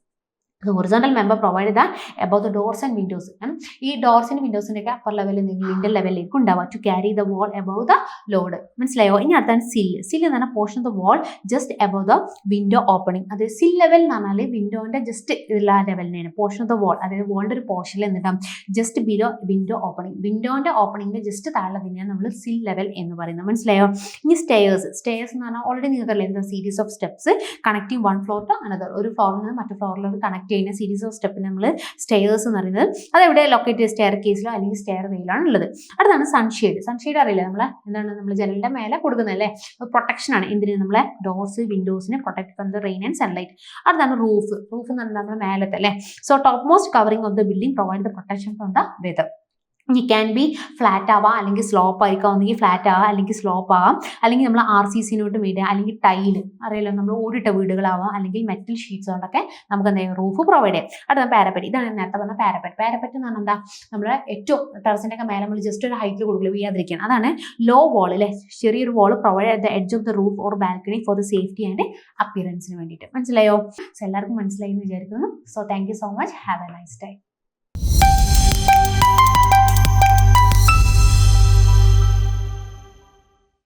A: Horizontal member provide the above the doors and Windows. ഈ ഡോർസിൻ്റെ വിൻഡോസിൻ്റെ ഒക്കെ അപ്പർ ലെവലിൽ നിന്ന് ലിൻഡൽ ലെവലിലേക്ക് ഉണ്ടാവുക to carry the wall above the load. മനസ്സിലായോ? ഇനി അടുത്താണ് സില്ല്. സില്ല് എന്ന് പറഞ്ഞാൽ portion of the wall just above the window opening. അത് സിൽ ലെവൽ എന്ന് പറഞ്ഞാൽ വിൻഡോന്റെ ജസ്റ്റ് ഉള്ള ലെവലിനെയാണ് പോർഷൻ ഓഫ് ദ വാൾ. അതായത് വാളിന്റെ ഒരു പോർഷനിൽ എന്നിട്ടാണ് ജസ്റ്റ് ബിലോ വിൻഡോ ഓപ്പണിംഗ്. വിൻഡോന്റെ ഓപ്പണിംഗിന്റെ ജസ്റ്റ് താഴെ തന്നെയാണ് നമ്മൾ സിൽ ലെവൽ എന്ന് പറയുന്നത്. മനസ്സിലായോ? ഇനി സ്റ്റെയർസ്. സ്റ്റെയർസ് എന്ന് പറഞ്ഞാൽ ഓൾറെഡി നിങ്ങൾക്ക് അറിയാം, എന്താ? Series of steps connecting one floor to another. ഒരു ഫ്ലോറിൽ നിന്ന് മറ്റു ഫ്ലോറിലോട്ട് കണക്ട് ചെയ്യുന്ന സീരീസ് ഓഫ് സ്റ്റെപ്പിന് നമ്മൾ സ്റ്റെയർസ് എന്ന് പറയുന്നത്. അതെവിടെ ലൊക്കേറ്റ്? സ്റ്റെയർ കേസിലോ അല്ലെങ്കിൽ സ്റ്റെയർ വെയിലാണ് ഉള്ളത്. അടുത്താണ് സൺഷെയ്ഡ്. സൺഷെയ്ഡ് അറിയില്ല, നമ്മളെ എന്താണ്? നമ്മൾ ജനലിന്റെ മേലെ കൊടുക്കുന്നതല്ലേ, പ്രൊട്ടക്ഷൻ ആണ്. എന്തിന്? നമ്മളെ ഡോർസ്, വിൻഡോസിനെ protect from the rain and sunlight. അടുത്താണ് റൂഫ്. റൂഫ് എന്ന് പറഞ്ഞാൽ നമ്മുടെ മേലത്തെ അല്ലേ. So top most covering of the building provide the protection from the weather. ഇനി ക്യാൻ ബി ഫ്ലാറ്റ് ആവാം, അല്ലെങ്കിൽ സ്ലോപ്പ് ആയിരിക്കാം. ഒന്നെങ്കിൽ ഫ്ലാറ്റ് ആവാം, അല്ലെങ്കിൽ സ്ലോപ്പ് ആവാം, അല്ലെങ്കിൽ നമ്മൾ RCC-നോട്ട് വീട്, അല്ലെങ്കിൽ ടൈല് അറിയാലോ, നമ്മൾ ഓടിട്ട വീടുകളാവാം, അല്ലെങ്കിൽ മെറ്റൽ ഷീറ്റ്സ് കൊണ്ടൊക്കെ നമുക്ക് എന്താ റൂഫ് പ്രൊവൈഡ് ചെയ്യാം. അടുത്ത പാരപ്പറ്റ്. ഇതാണ് നേരത്തെ പറഞ്ഞ പാരപ്പറ്റ്. പാരപ്പറ്റ് എന്ന് പറഞ്ഞാൽ എന്താ? നമ്മുടെ ഏറ്റവും ടെറസിൻ്റെ ഒക്കെ മേലെ നമ്മൾ ജസ്റ്റ് ഒരു ഹൈറ്റിൽ കൊടുക്കില്ല, വീഴാതിരിക്കാൻ. അതാണ് ലോ വാൾ അല്ലേ, ചെറിയൊരു wall provide at the edge of the roof or balcony for the safety and അപ്പിയറൻസിന് വേണ്ടിയിട്ട്. മനസ്സിലായോ? സോ എല്ലാവർക്കും മനസ്സിലായി എന്ന് വിചാരിക്കുന്നു. So thank you so much. Have a nice day.